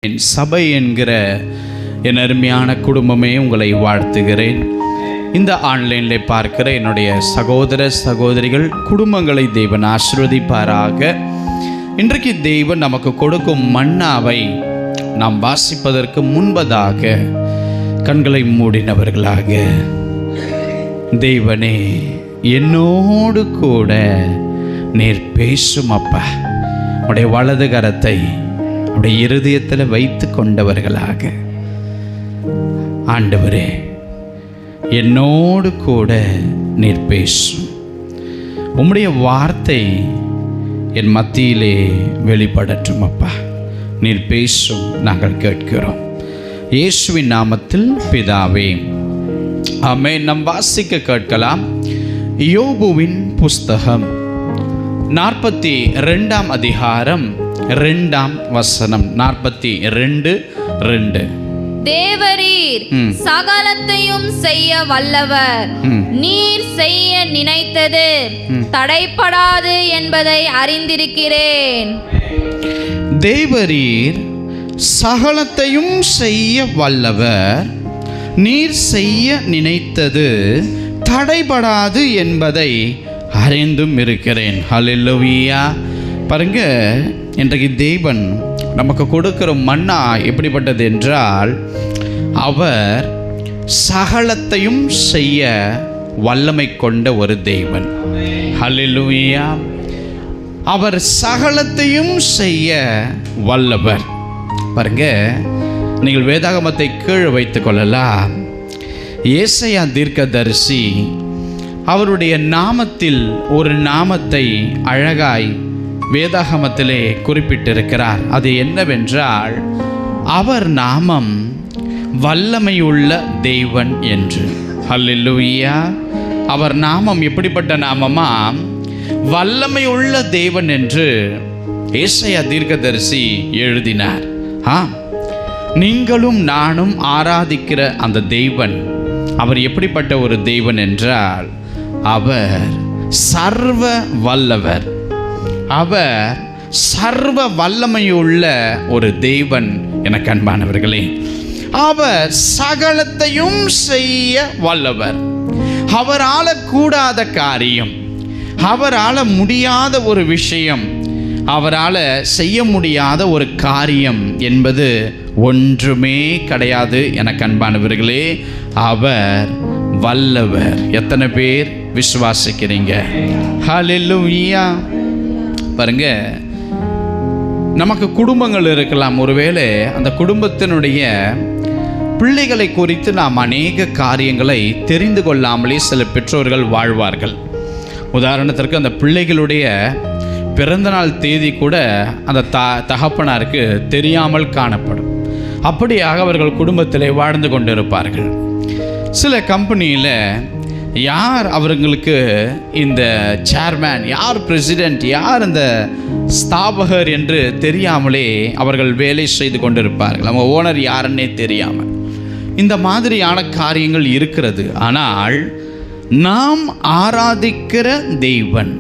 என் சபை என்கிற என் அருமையான குடும்பமே உங்களை வாழ்த்துகிறேன். இந்த ஆன்லைனில் பார்க்கிற என்னுடைய சகோதர சகோதரிகள் குடும்பங்களை தேவன் ஆசீர்வதிப்பாராக. இன்றைக்கு தேவன் நமக்கு கொடுக்கும் மன்னாவை நாம் வாசிப்பதற்கு முன்பதாக கண்களை மூடினவர்களாக, தேவனே என்னோடு கூட நீர் பேசும் அப்பா, உடைய வலது கரத்தை உடைய இருதயத்தில் வைத்து கொண்டவர்களாக, ஆண்டவரே என்னோடு கூட நீர் பேசும், உம்முடைய வார்த்தை என் மத்தியிலே வெளிப்படட்டும் அப்பா, நீர் பேசும் நாங்கள் கேட்கிறோம். இயேசுவின் நாமத்தில் பிதாவே, ஆமென். நாம் வாசிக்க கேட்கலாம். யோபுவின் புஸ்தகம் 42 அதிகாரம் 2 வசனம். 42:2. தேவரீர் சகலத்தையும் செய்ய வல்லவர், நீர் செய்ய நினைத்தது தடைப்படாது என்பதை அறிந்திருக்கிறேன். தேவரீர் சகலத்தையும் செய்ய வல்லவர், நீர் செய்ய நினைத்தது தடைபடாது என்பதை அறிந்தும் இருக்கிறேன். ஹல்லேலூயா. பாருங்க, இன்றைக்கு தேவன் நமக்கு கொடுக்கிற மன்னா எப்படிப்பட்டது என்றால், அவர் சகலத்தையும் செய்ய வல்லமை கொண்ட ஒரு தேவன். ஹல்லேலூயா. அவர் சகலத்தையும் செய்ய வல்லவர். பாருங்க, நீங்கள் வேதாகமத்தை கீழே வைத்துக் கொள்ளலாம். ஏசாயா தீர்க்கதரிசி அவருடைய நாமத்தில் ஒரு நாமத்தை அழகாய் வேதாகமத்திலே குறிப்பிட்டிருக்கிறார். அது என்னவென்றால், அவர் நாமம் வல்லமையுள்ள தேவன் என்று. ஹல்லேலூயா. அவர் நாமம் எப்படிப்பட்ட நாமமா? வல்லமையுள்ள தேவன் என்று ஏசாயா தீர்க்கதரிசி எழுதினார். நீங்களும் நானும் ஆராதிக்கிற அந்த தேவன், அவர் எப்படிப்பட்ட ஒரு தேவன் என்றால், அவர் சர்வ வல்லவர், அவர் சர்வ வல்லமையுள்ள ஒரு தேவன். எனக்கு அன்பானவர்களே, அவர் சகலத்தையும் செய்ய வல்லவர். அவரால் கூடாத காரியம், அவரால் முடியாத ஒரு விஷயம், அவரால் செய்ய முடியாத ஒரு காரியம் என்பது ஒன்றுமே கிடையாது. எனக்கு அன்பானவர்களே, அவர் வல்லவர். எத்தனை பேர் விசுவாசிக்கிறீங்க? ஹல்லேலூயா. பாருங்க, நமக்கு குடும்பங்கள் இருக்கலாம். ஒருவேளை அந்த குடும்பத்தினுடைய பிள்ளைகளை குறித்து நாம் அநேக காரியங்களை தெரிந்து கொள்ளாமலே சில பெற்றோர்கள் வாழ்வார்கள். உதாரணத்திற்கு, அந்த பிள்ளைகளுடைய பிறந்தநாள் தேதி கூட அந்த தகப்பனாருக்கு தெரியாமல் காணப்படும். அப்படியாக அவர்கள் குடும்பத்திலே வாழ்ந்து கொண்டிருப்பார்கள். சில கம்பெனியில் யார் அவர்களுக்கு இந்த சேர்மேன், யார் பிரசிடெண்ட், யார் இந்த ஸ்தாபகர் என்று தெரியாமலே அவர்கள் வேலை செய்து கொண்டிருப்பார்கள். அவங்க ஓனர் யாருன்னே தெரியாமல். இந்த மாதிரியான காரியங்கள் இருக்கிறது. ஆனால் நாம் ஆராதிக்கிற தேவன்,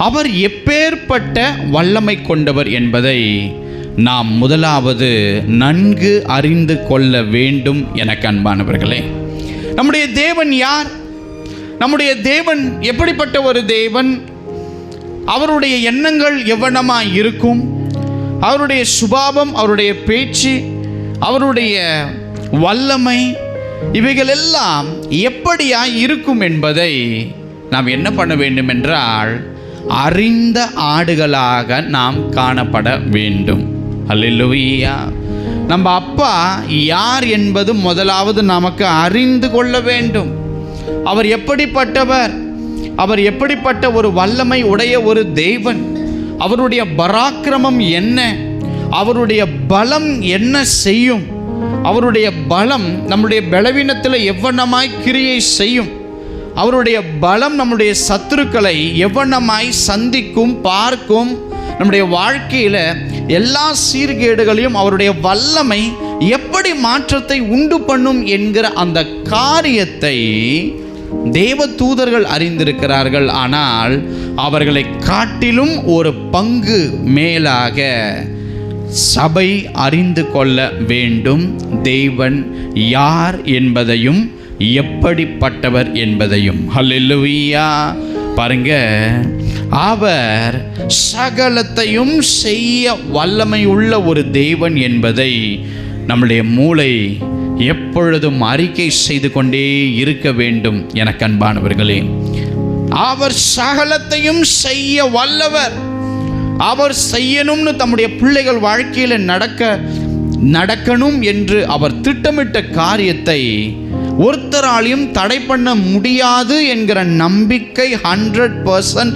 அவர் எப்பேற்பட்ட வல்லமை கொண்டவர் என்பதை நாம் முதலாவது நன்கு அறிந்து கொள்ள வேண்டும். எனக்கு அன்பானவர்களே, நம்முடைய தேவன் யார்? நம்முடைய தேவன் எப்படிப்பட்ட ஒரு தேவன்? அவருடைய எண்ணங்கள் எவ்வளமாய் இருக்கும்? அவருடைய சுபாவம், அவருடைய பேச்சு, அவருடைய வல்லமை, இவைகள் எல்லாம் எப்படியாய் இருக்கும் என்பதை நாம் என்ன பண்ண வேண்டும் என்றால், அறிந்த ஆடுகளாக நாம் காணப்பட வேண்டும். அல்லேலூயா. நம்ம அப்பா யார் என்பது முதலாவது நமக்கு அறிந்து கொள்ள வேண்டும். அவர் எப்படிப்பட்டவர்? அவர் எப்படிப்பட்ட ஒரு வல்லமை உடைய ஒரு தேவன்? அவருடைய பராக்கிரமம் என்ன? அவருடைய பலம் என்ன செய்யும்? அவருடைய பலம் நம்முடைய பலவீனத்தில் எவ்வளமாய் கிரியை செய்யும்? அவருடைய பலம் நம்முடைய சத்துருக்களை எவ்வளமாய் சந்திக்கும், பார்க்கும்? நம்முடைய வாழ்க்கையில் எல்லா சீர்கேடுகளையும் அவருடைய வல்லமை எப்படி மாற்றத்தை உண்டு பண்ணும் என்கிற அந்த காரியத்தை தேவ தூதர்கள் அறிந்திருக்கிறார்கள். ஆனால் அவர்களை காட்டிலும் ஒரு பங்கு மேலாக சபை அறிந்து கொள்ள வேண்டும் தேவன் யார் என்பதையும் எப்படிப்பட்டவர் என்பதையும். ஹல்லேலூயா. பாருங்க, அவர் சகலத்தையும் செய்ய வல்லமை உள்ள ஒரு தேவன் என்பதை நம்முடைய மூளை எப்பொழுதும் அறிக்கை செய்து கொண்டே இருக்க வேண்டும். எனக்கு அன்பானவர்களே, அவர் சகலத்தையும் செய்ய வல்லவர். அவர் செய்யணும்னு தம்முடைய பிள்ளைகள் வாழ்க்கையில் நடக்கணும் என்று அவர் திட்டமிட்ட காரியத்தை ஒருத்தராலையும் தடை பண்ண முடியாது என்கிற நம்பிக்கை 100%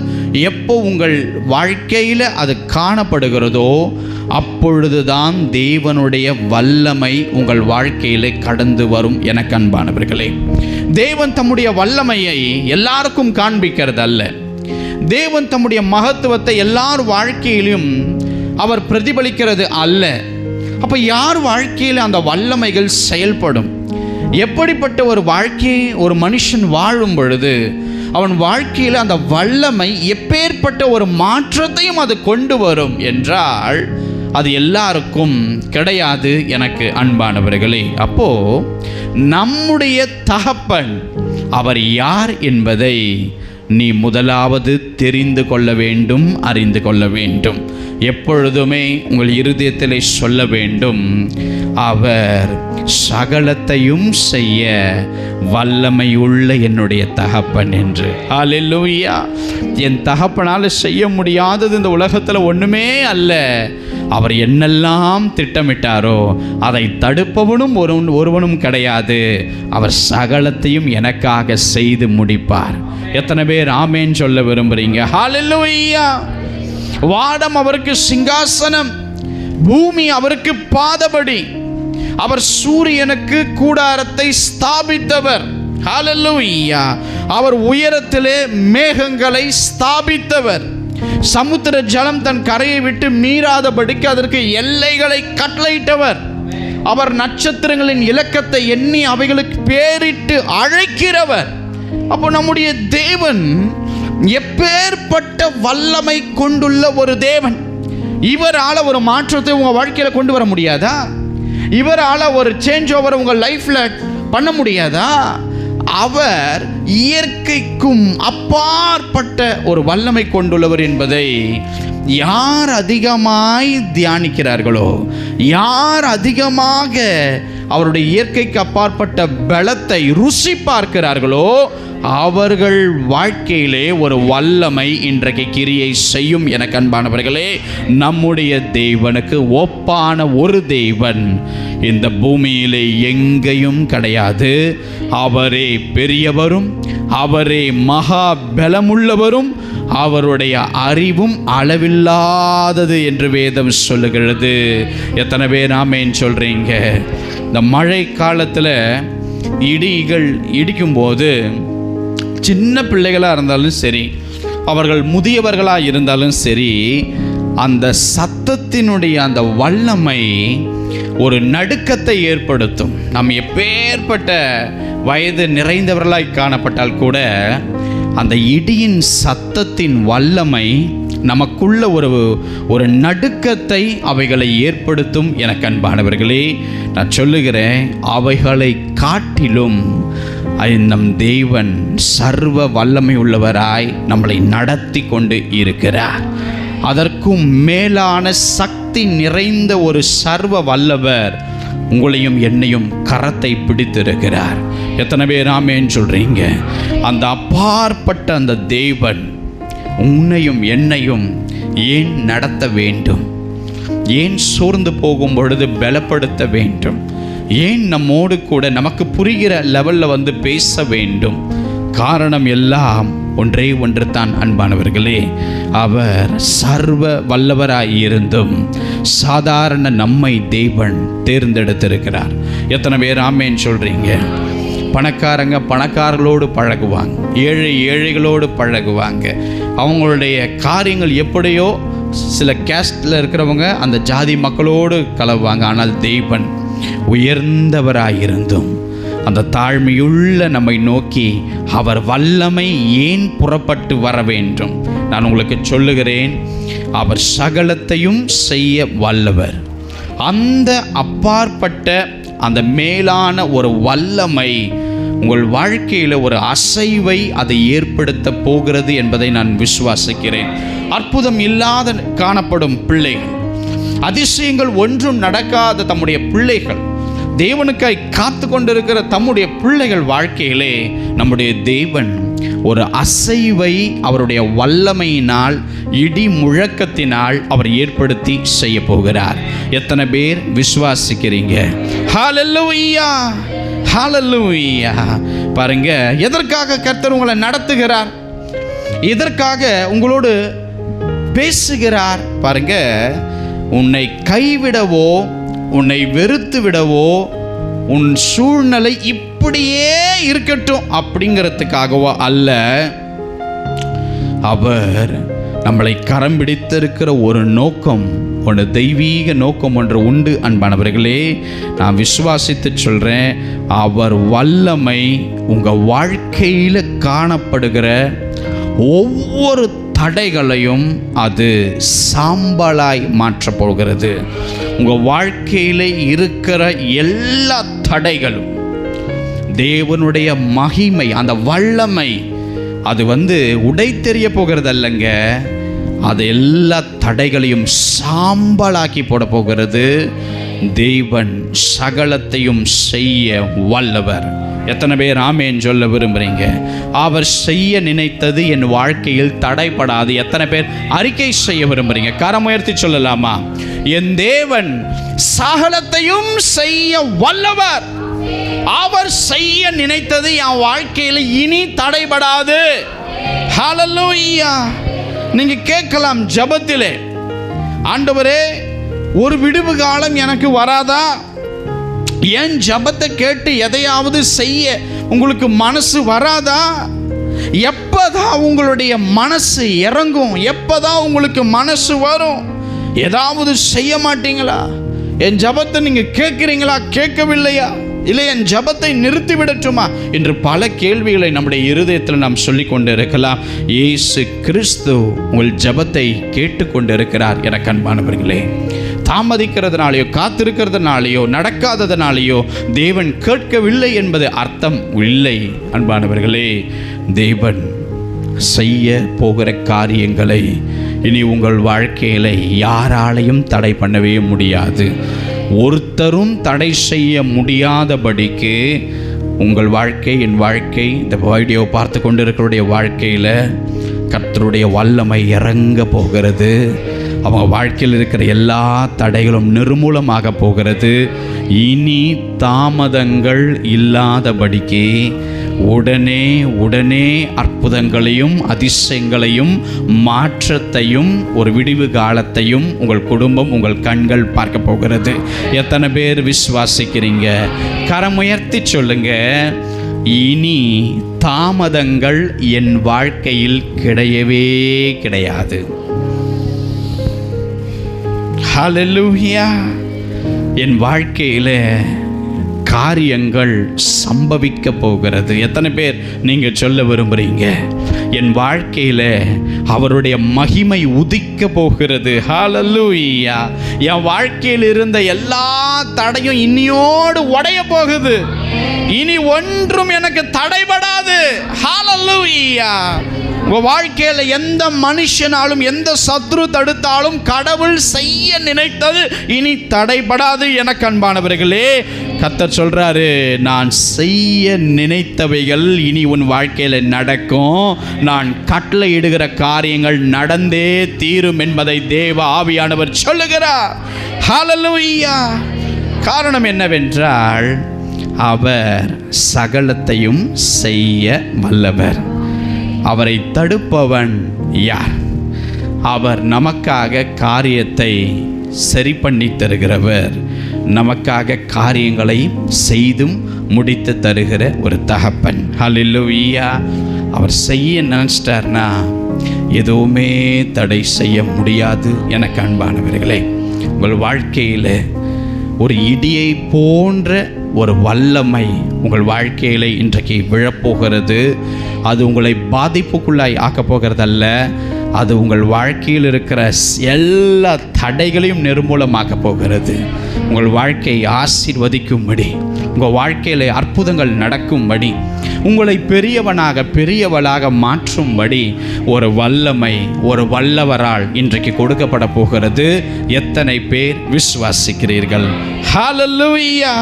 எப்போ உங்கள் வாழ்க்கையில் அது காணப்படுகிறதோ அப்பொழுதுதான் தேவனுடைய வல்லமை உங்கள் வாழ்க்கையிலே கடந்து வரும். எனக்கு அன்பானவர்களே, தேவன் தம்முடைய வல்லமையை எல்லாருக்கும் காண்பிக்கிறது அல்ல. தேவன் தம்முடைய மகத்துவத்தை எல்லார் வாழ்க்கையிலும் அவர் பிரதிபலிக்கிறது அல்ல. அப்போ யார் வாழ்க்கையில் அந்த வல்லமைகள் செயல்படும்? எப்படிப்பட்ட ஒரு வாழ்க்கையை ஒரு மனுஷன் வாழும் பொழுது அவன் வாழ்க்கையில் அந்த வல்லமை எப்பேற்பட்ட ஒரு மாற்றத்தையும் அது கொண்டு வரும் என்றால் அது எல்லாருக்கும் கிடையாது. எனக்கு அன்பானவர்களே, அப்போ நம்முடைய தகப்பன் அவர் யார் என்பதை நீ முதலாவது தெரிந்து கொள்ள வேண்டும், அறிந்து கொள்ள வேண்டும். எப்பொழுதுமே உங்கள் இருதயத்திலே சொல்ல வேண்டும், அவர் சகலத்தையும் செய்ய வல்லமையுள்ள என்னுடைய தகப்பன் என்று. ஹல்லேலூயா. என் தகப்பனால் செய்ய முடியாதது இந்த உலகத்தில் ஒன்றுமே அல்ல. அவர் என்னெல்லாம் திட்டமிட்டாரோ அதை தடுப்பவனும் ஒருவனும் கிடையாது. அவர் சகலத்தையும் எனக்காக செய்து முடிப்பார். எத்தனை பேர் ஆமேன் சொல்ல விரும்புறீங்க? ஹல்லேலூயா. வானம் அவருக்கு சிங்காசனம், பூமி அவருக்கு பாதபடி. அவர் சூரியனுக்கு கூடாரத்தை ஸ்தாபித்தவர். ஹல்லேலூயா. அவர் உயரத்திலே மேகங்களை ஸ்தாபித்தவர். சமுத்திர ஜலம் தன் கரையை விட்டு மீறாதபடிக்கு அதற்கு எல்லைகளை கட்டளையிட்டவர். அவர் நட்சத்திரங்களின் இலக்கத்தை எண்ணி அவைகளுக்கு பேரிட்டு அழைக்கிறவர். அப்போ நம்முடைய தேவன் எப்பேற்பட்ட வல்லமை கொண்டுள்ள ஒரு தேவன். இவரால் ஒரு மாற்றத்தை உங்கள் வாழ்க்கையில் கொண்டு வர முடியாதா? இவரால் ஒரு சேஞ்ச் ஓவர் உங்கள் லைஃப்பில் பண்ண முடியாதா? அவர் இயற்கைக்கும் அப்பாற்பட்ட ஒரு வல்லமை கொண்டுள்ளவர் என்பதை யார் அதிகமாய் தியானிக்கிறார்களோ, யார் அதிகமாக அவருடைய இயற்கைக்கு அப்பாற்பட்ட பலத்தை ருசி பார்க்கிறார்களோ அவர்கள் வாழ்க்கையிலே ஒரு வல்லமை இன்றைக்கு கிரியை செய்யும். எனக்கு அன்பானவர்களே, நம்முடைய தேவனுக்கு ஒப்பான ஒரு தேவன் இந்த பூமியிலே எங்கேயும் கிடையாது. அவரே பெரியவரும், அவரே மகா பலமுள்ளவரும், அவருடைய அறிவும் அளவில்லாதது என்று வேதம் சொல்லுகிறது. எத்தனை பேர் ஆமேன் சொல்றீங்க? இந்த மழை காலத்தில் இடிகள் இடிக்கும்போது சின்ன பிள்ளைகளாக இருந்தாலும் சரி, அவர்கள் முதியவர்களாக இருந்தாலும் சரி, அந்த சத்தத்தினுடைய அந்த வல்லமை ஒரு நடுக்கத்தை ஏற்படுத்தும். நம்ம எப்பேற்பட்ட வயது நிறைந்தவர்களாய் காணப்பட்டால் கூட அந்த இடியின் சத்தத்தின் வல்லமை நமக்குள்ள ஒரு நடுக்கத்தை அவைகளை ஏற்படுத்தும். எனக்கு அன்பானவர்களே, நான் சொல்லுகிறேன், அவைகளை காட்டிலும் நம் தேவன் சர்வ வல்லமை உள்ளவராய் நம்மளை நடத்தி கொண்டு இருக்கிறார். அதற்கும் மேலான சக்தி நிறைந்த ஒரு சர்வ வல்லவர் உங்களையும் என்னையும் கரத்தை பிடித்திருக்கிறார். எத்தனை பேர் ஆமேன்னு சொல்றீங்க? அந்த அப்பாற்பட்ட அந்த தேவன் உன்னையும் என்னையும் ஏன் நடத்த வேண்டும்? ஏன் சோர்ந்து போகும் பொழுது பலப்படுத்த வேண்டும்? ஏன் நம்மோடு கூட நமக்கு புரிகிற லெவலில் பேச வேண்டும்? காரணம் எல்லாம் ஒன்றே ஒன்று தான் அன்பானவர்களே. அவர் சர்வ வல்லவராயிருந்தும் சாதாரண நம்மை தேவன் தேர்ந்தெடுத்திருக்கிறார். எத்தனை பேர் ஆமேன்னு சொல்றீங்க? பணக்காரங்க பணக்காரர்களோடு பழகுவாங்க, ஏழை ஏழைகளோடு பழகுவாங்க. அவங்களுடைய காரியங்கள் எப்படியோ, சில கேஸ்டில் இருக்கிறவங்க அந்த ஜாதி மக்களோடு கலவாங்க. ஆனால் தேவன் உயர்ந்தவராயிருந்தும் அந்த தாழ்மையுள்ள நம்மை நோக்கி அவர் வல்லமை ஏன் புறப்பட்டு வர வேண்டும்? நான் உங்களுக்கு சொல்லுகிறேன், அவர் சகலத்தையும் செய்ய வல்லவர். அந்த அப்பாற்பட்ட அந்த மேலான ஒரு வல்லமை உங்கள் வாழ்க்கையில் ஒரு அசைவை அதை ஏற்படுத்த போகிறது என்பதை நான் விசுவாசிக்கிறேன். அற்புதம் இல்லாத காணப்படும் பிள்ளைகள், அதிசயங்கள் ஒன்றும் நடக்காத தம்முடைய பிள்ளைகள், தேவனுக்காய் காத்து கொண்டிருக்கிற தம்முடைய பிள்ளைகள் வாழ்க்கையிலே நம்முடைய தேவன் ஒரு அசைவை அவருடைய வல்லமையினால், இடி முழக்கத்தினால் அவர் ஏற்படுத்தி செய்ய போகிறார். எத்தனை பேர் விசுவாசிக்கிறீங்க? ஹல்லேலூயா, ஹல்லேலூயா. பாருங்க, எதற்காக கர்த்தர் உங்களை நடத்துகிறார், எதற்காக உங்களோடு பேசுகிறார் பாருங்க. உன்னை கைவிடவோ, உன்னை வெறுத்து விடவோ, உன் சூழ்நிலை இப்படியே இருக்கட்டும் அப்படிங்கிறதுக்காகவோ அல்ல. அவர் நம்மளை கரம் பிடித்திருக்கிற ஒரு நோக்கம், ஒரு தெய்வீக நோக்கம் ஒன்று உண்டு. அன்பானவர்களே, நான் விசுவாசித்து சொல்கிறேன், அவர் வல்லமை உங்கள் வாழ்க்கையில் காணப்படுகிற ஒவ்வொரு தடைகளையும் அது சாம்பலாய் மாற்றப் போகிறது. உங்கள் வாழ்க்கையில் இருக்கிற எல்லா தடைகளும் தேவனுடைய மகிமை, அந்த வல்லமை அது உடைத்தெறிய போகிறது அல்லங்க, அது எல்லா தடைகளையும் சாம்பலாக்கி போட போகிறது. தேவன் சகலத்தையும் செய்ய வல்லவர். எத்தனை பேர் ஆமென் சொல்ல விரும்புறீங்க? அவர் செய்ய நினைத்தது என் வாழ்க்கையில் தடைப்படாது. எத்தனை பேர் அறிக்கை செய்ய விரும்புறீங்க? கரம் உயர்த்தி சொல்லலாமா? என் தேவன் சகலத்தையும் செய்ய வல்லவர். அவர் செய்ய நினைத்தது என் வாழ்க்கையில் இனி தடைபடாது. ஹல்லேலூயா. நீங்க கேட்கலாம் ஜெபத்திலே, ஆண்டவரே ஒரு விடுவு காலம் எனக்கு வராதா? என் ஜெபத்தை கேட்டு எதையாவது செய்ய உங்களுக்கு மனசு வராதா? எப்பதான் உங்களுடைய மனசு இறங்கும்? எப்பதான் உங்களுக்கு மனசு வரும்? ஏதாவது செய்ய மாட்டீங்களா? என் ஜெபத்தை நீங்க கேட்கிறீங்களா, கேட்கவில்லையா, இல்லை என் ஜெபத்தை நிறுத்தி விடட்டுமா என்று பல கேள்விகளை நம்முடைய இருதயத்தில் நாம் சொல்லி கொண்டு இருக்கலாம். இயேசு கிறிஸ்து உங்கள் ஜெபத்தை கேட்டுக்கொண்டு இருக்கிறார். எனக்கு அன்பானவர்களே, தாமதிக்கிறதுனாலேயோ, காத்திருக்கிறதுனாலேயோ, நடக்காததுனாலேயோ தேவன் கேட்கவில்லை என்பது அர்த்தம் இல்லை. அன்பானவர்களே, தேவன் செய்ய போகிற காரியங்களை இனி உங்கள் வாழ்க்கையில் யாராலையும் தடை பண்ணவே முடியாது. ஒருத்தரும் தடை செய்ய முடியாதபடிக்கு உங்கள் வாழ்க்கை, என் வாழ்க்கை, இந்த வீடியோ பார்த்து கொண்டிருக்கிறவருடைய வாழ்க்கையில் கர்த்தருடைய வல்லமை இறங்க போகிறது. அவங்க வாழ்க்கையில் இருக்கிற எல்லா தடைகளும் நிர்மூலமாக போகிறது. இனி தாமதங்கள் இல்லாதபடிக்கு உடனே உடனே அற்புதங்களையும் அதிசயங்களையும் மாற்றத்தையும் ஒரு விடிவு காலத்தையும் உங்கள் குடும்பம், உங்கள் கண்கள் பார்க்க போகிறது. எத்தனை பேர் விசுவாசிக்கிறீங்க? கரமுயர்த்தி சொல்லுங்க, இனி தாமதங்கள் என் வாழ்க்கையில் கிடையவே கிடையாது. ஹல்லேலூயா. என் வாழ்க்கையில் காரியங்கள் சம்பவிக்க போகிறது. எத்தனை பேர் நீங்க சொல்ல விரும்புறீங்க? என் வாழ்க்கையில் அவருடைய மகிமை உதிக்க போகிறது. ஹல்லேலூயா. என் வாழ்க்கையில் இருந்த எல்லா தடையும் இன்னியோடு உடைய போகுது. இனி ஒன்றும் எனக்கு தடைபடாது. ஹல்லேலூயா. உங்கள் வாழ்க்கையில் எந்த மனுஷனாலும், எந்த சத்ரு தடுத்தாலும் கடவுள் செய்ய நினைத்தது இனி தடைபடாது. எனக்கு அன்பானவர்களே, கர்த்தர் சொல்றாரு, நான் செய்ய நினைத்தவைகள் இனி உன் வாழ்க்கையில் நடக்கும். நான் கட்டளையிடுகிற காரியங்கள் நடந்தே தீரும் என்பதை தேவ ஆவியானவர் சொல்லுகிறார். ஹல்லேலூயா. காரணம் என்னவென்றால், அவர் சகலத்தையும் செய்ய வல்லவர். அவரை தடுப்பவன் யார்? அவர் நமக்காக காரியத்தை சரி பண்ணி தருகிறவர். நமக்காக காரியங்களை செய்தும் முடித்து தருகிற ஒரு தகப்பன். ஹல்லேலூயா. அவர் செய்ய நினைச்சிட்டார்னா எதுவுமே தடை செய்ய முடியாது. எனக்கு அன்பானவர்களே, உங்கள் வாழ்க்கையில் ஒரு இடியை போன்ற ஒரு வல்லமை உங்கள் வாழ்க்கையில் இன்றைக்கு விழப்போகிறது. அது உங்களை பாதிப்புக்குள்ளாய் ஆக்கப் போகிறதல்ல, அது உங்கள் வாழ்க்கையில் இருக்கிற எல்லா தடைகளையும் நிர்மூலமாக்க போகிறது. உங்கள் வாழ்க்கையை ஆசீர்வதிக்கும்படி, உங்கள் வாழ்க்கையில் அற்புதங்கள் நடக்கும்படி, உங்களை பெரியவளாக மாற்றும்படி ஒரு வல்லமை, ஒரு வல்லவரால் இன்றைக்கு கொடுக்கப்பட போகிறது. எத்தனை பேர் விசுவாசிக்கிறீர்கள்? ஹல்லேலூயா,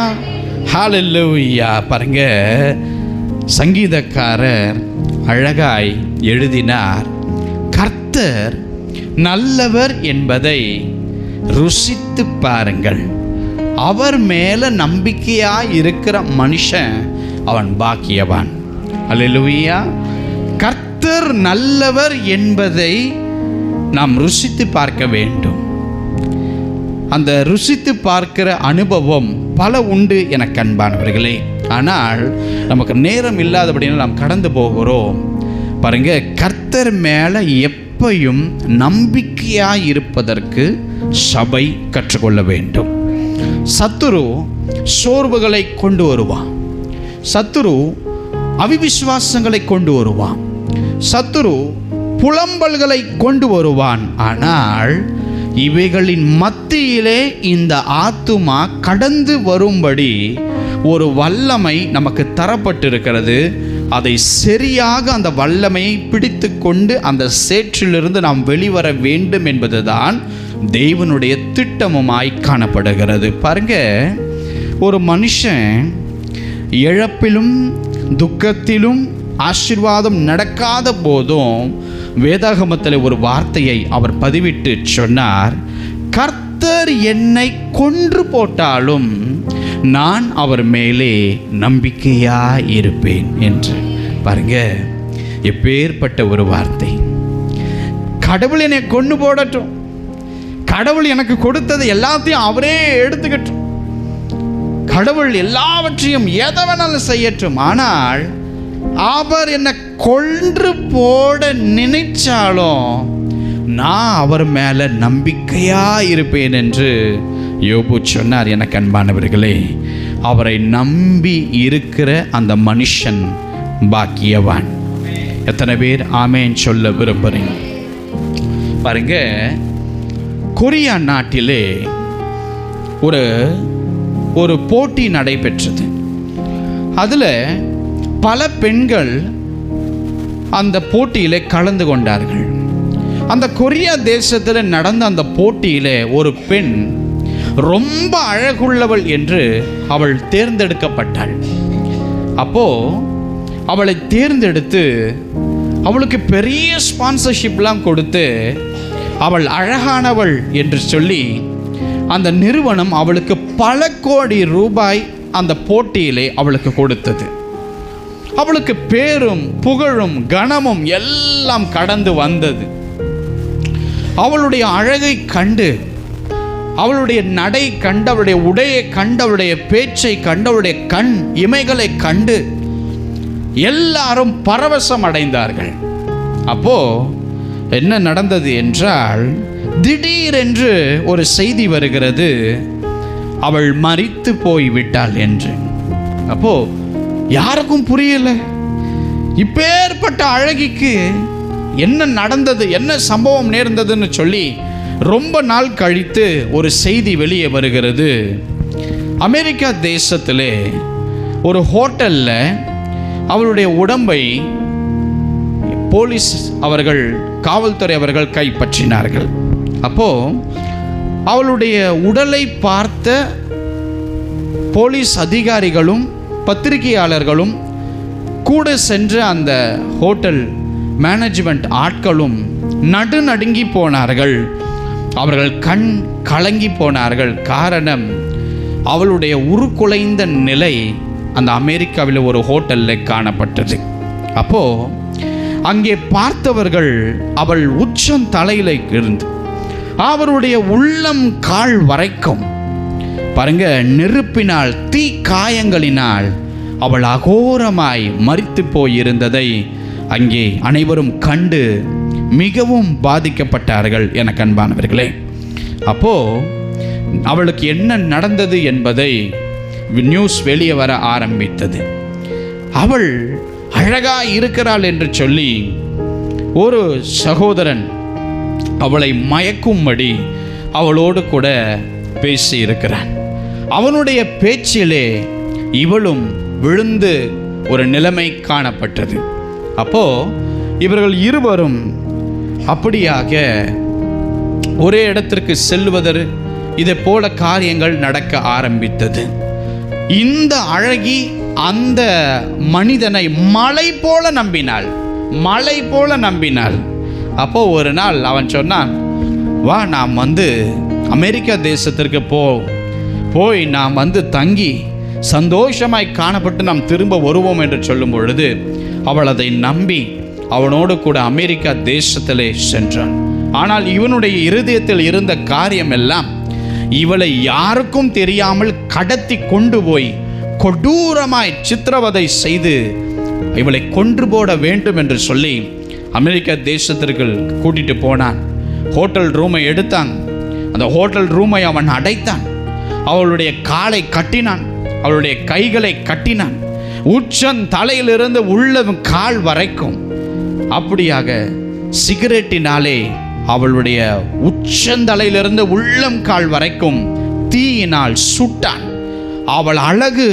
ஹல்லேலூயா. பாருங்க, சங்கீதக்காரர் அழகாய் எழுதினார், கர்த்தர் நல்லவர் என்பதை ருசித்து பாருங்கள், அவர் மேல நம்பிக்கையாய் இருக்கிற மனுஷன் அவன் பாக்கியவான். அல்லேலூயா. கர்த்தர் நல்லவர் என்பதை நாம் ருசித்து பார்க்க வேண்டும். அந்த ருசித்து பார்க்கிற அனுபவம் பல உண்டு எனக்கு அன்பானவர்களே. ஆனால் நமக்கு நேரம் இல்லாதபடினால் நாம் கடந்து போகிறோம். பாருங்க, கர்த்தர் மேலே எப்பையும் நம்பிக்கையாய் இருப்பதற்கு சபை கற்றுக்கொள்ள வேண்டும். சத்துரு சோர்வுகளை கொண்டு வருவான், சத்துரு அவிவிசுவாசங்களை கொண்டு வருவான், சத்துரு புலம்பல்களை கொண்டு வருவான். ஆனால் இவைகளின் மத்தியிலே இந்த ஆத்துமா கடந்து வரும்படி ஒரு வல்லமை நமக்கு தரப்பட்டிருக்கிறது. அதை சரியாக அந்த வல்லமையை பிடித்து கொண்டு அந்த சேற்றிலிருந்து நாம் வெளிவர வேண்டும் என்பதுதான் தேவனுடைய திட்டமுமாய் காணப்படுகிறது. பாருங்க, ஒரு மனுஷன் இழப்பிலும் துக்கத்திலும் ஆசீர்வாதம் நடக்காத போதும் வேதாகமத்தில் ஒரு வார்த்தையை அவர் பதிவிட்டு சொன்னார், கர்த்தர் என்னை கொன்று போட்டாலும் நான் அவர் மேலே நம்பிக்கையாய் இருப்பேன் என்று. பாருங்க, எப்பேற்பட்ட ஒரு வார்த்தை. கடவுள் என்னை கொன்று போடட்டும், கடவுள் எனக்கு கொடுத்தது எல்லாத்தையும் அவரே எடுத்துக்கட்டும், கடவுள் எல்லாவற்றையும் எதை வேணாலும் செய்யட்டும், ஆனால் அவர் என்னை கொன்று போட நினைச்சாலும் நான் அவர் மேல நம்பிக்கையா இருப்பேன் என்று யோபு சொன்னார். எனக்கு அன்பானவர்களே, அவரை நம்பி இருக்கிற அந்த மனுஷன் பாக்கியவான். எத்தனை பேர் ஆமேன் சொல்ல விரும்புறீங்க? பாருங்க, கொரியா நாட்டிலே ஒரு போட்டி நடைபெற்றது. அதில் பல பெண்கள் அந்த போட்டியில் கலந்து கொண்டார்கள். அந்த கொரியா தேசத்தில் நடந்த அந்த போட்டியில் ஒரு பெண் ரொம்ப அழகுள்ளவள் என்று அவள் தேர்ந்தெடுக்கப்பட்டாள். அப்போ அவளை தேர்ந்தெடுத்து அவளுக்கு பெரிய ஸ்பான்சர்ஷிப்லாம் கொடுத்து அவள் அழகானவள் என்று சொல்லி அந்த நிறுவனம் அவளுக்கு பல கோடி ரூபாய் அந்த போட்டியிலே அவளுக்கு கொடுத்தது. அவளுக்கு பேரும் புகழும் கனமும் எல்லாம் கடந்து வந்தது. அவளுடைய அழகை கண்டு, அவளுடைய நடை கண்டு, அவளுடைய உடையை கண்டு, அவளுடைய பேச்சை கண்டு, அவளுடைய கண் இமைகளை கண்டு எல்லாரும் பரவசம் அடைந்தார்கள். அப்போ என்ன நடந்தது என்றால், திடீரென்று ஒரு செய்தி வருகிறது, அவள் மரித்து போய்விட்டாள் என்று. அப்போ யாருக்கும் புரியல, இப்பேற்பட்ட அழகிக்கு என்ன நடந்தது, என்ன சம்பவம் நேர்ந்ததுன்னு சொல்லி ரொம்ப நாள் கழித்து ஒரு செய்தி வெளியே வருகிறது. அமெரிக்கா தேசத்திலே ஒரு ஹோட்டலில் அவளுடைய உடம்பை போலீஸ் அவர்கள், காவல்துறை அவர்கள் கைப்பற்றினார்கள். அப்போ அவளுடைய உடலை பார்த்த போலீஸ் அதிகாரிகளும் பத்திரிகையாளர்களும் கூட சென்ற அந்த ஹோட்டல் மேனேஜ்மெண்ட் ஆட்களும் நடுநடுங்கி போனார்கள். அவர்கள் கண் கலங்கி போனார்கள். காரணம், அவளுடைய உருக்குலைந்த நிலை அந்த அமெரிக்காவில் ஒரு ஹோட்டலில் காணப்பட்டது. அப்போ அங்கே பார்த்தவர்கள் அவள் உச்சம் தலையில இருந்து அவருடைய உள்ளம் கால் வரைக்கும் பாருங்க, நெருப்பினால் தீ காயங்களினால் அவள் அகோரமாய் மரித்து போயிருந்ததை அங்கே அனைவரும் கண்டு மிகவும் பாதிக்கப்பட்டார்கள். எனக்கு அன்பானவர்களே, அப்போ அவளுக்கு என்ன நடந்தது என்பதை நியூஸ் வெளியே வர ஆரம்பித்தது. அவள் அழகாய் இருக்கிறாள் என்று சொல்லி ஒரு சகோதரன் அவளை மயக்கும்படி அவளோடு கூட பேசி இருக்கிறான். அவனுடைய பேச்சிலே இவளும் விழுந்து ஒரு நிலைமை காணப்பட்டது. அப்போ இவர்கள் இருவரும் அப்படியாக ஒரே இடத்திற்கு செல்வதற்கு இதை போல காரியங்கள் நடக்க ஆரம்பித்தது. இந்த அழகி அந்த மனிதனை மலை போல நம்பினாள். அப்போ ஒரு நாள் அவன் சொன்னான், வா நாம் அமெரிக்கா தேசத்திற்கு போய் நாம் தங்கி சந்தோஷமாய் காணப்பட்டு நாம் திரும்ப வருவோம் என்று சொல்லும் பொழுது அவள் அதை நம்பி அவனோடு கூட அமெரிக்கா தேசத்திலே சென்றான். ஆனால் இவனுடைய இருதயத்தில் இருந்த காரியம் எல்லாம் இவளை யாருக்கும் தெரியாமல் கடத்தி கொண்டு போய் கொடூரமாய் சித்திரவதை செய்து இவளை கொன்று போட வேண்டும் என்று சொல்லி அமெரிக்கா தேசத்திற்கு கூட்டிட்டு போனான். ஹோட்டல் ரூமை எடுத்தான். அந்த ஹோட்டல் ரூமை அவன் அடைத்தான். அவளுடைய காலை கட்டினான், அவளுடைய கைகளை கட்டினான், உச்சன் தலையிலிருந்து உள்ள கால் வரைக்கும் அப்படியாக சிகரெட்டினாலே அவளுடைய உச்சந்தலையிலிருந்து உள்ளம் கால் வரைக்கும் தீயினால் சுட்டான். அவள் அழகு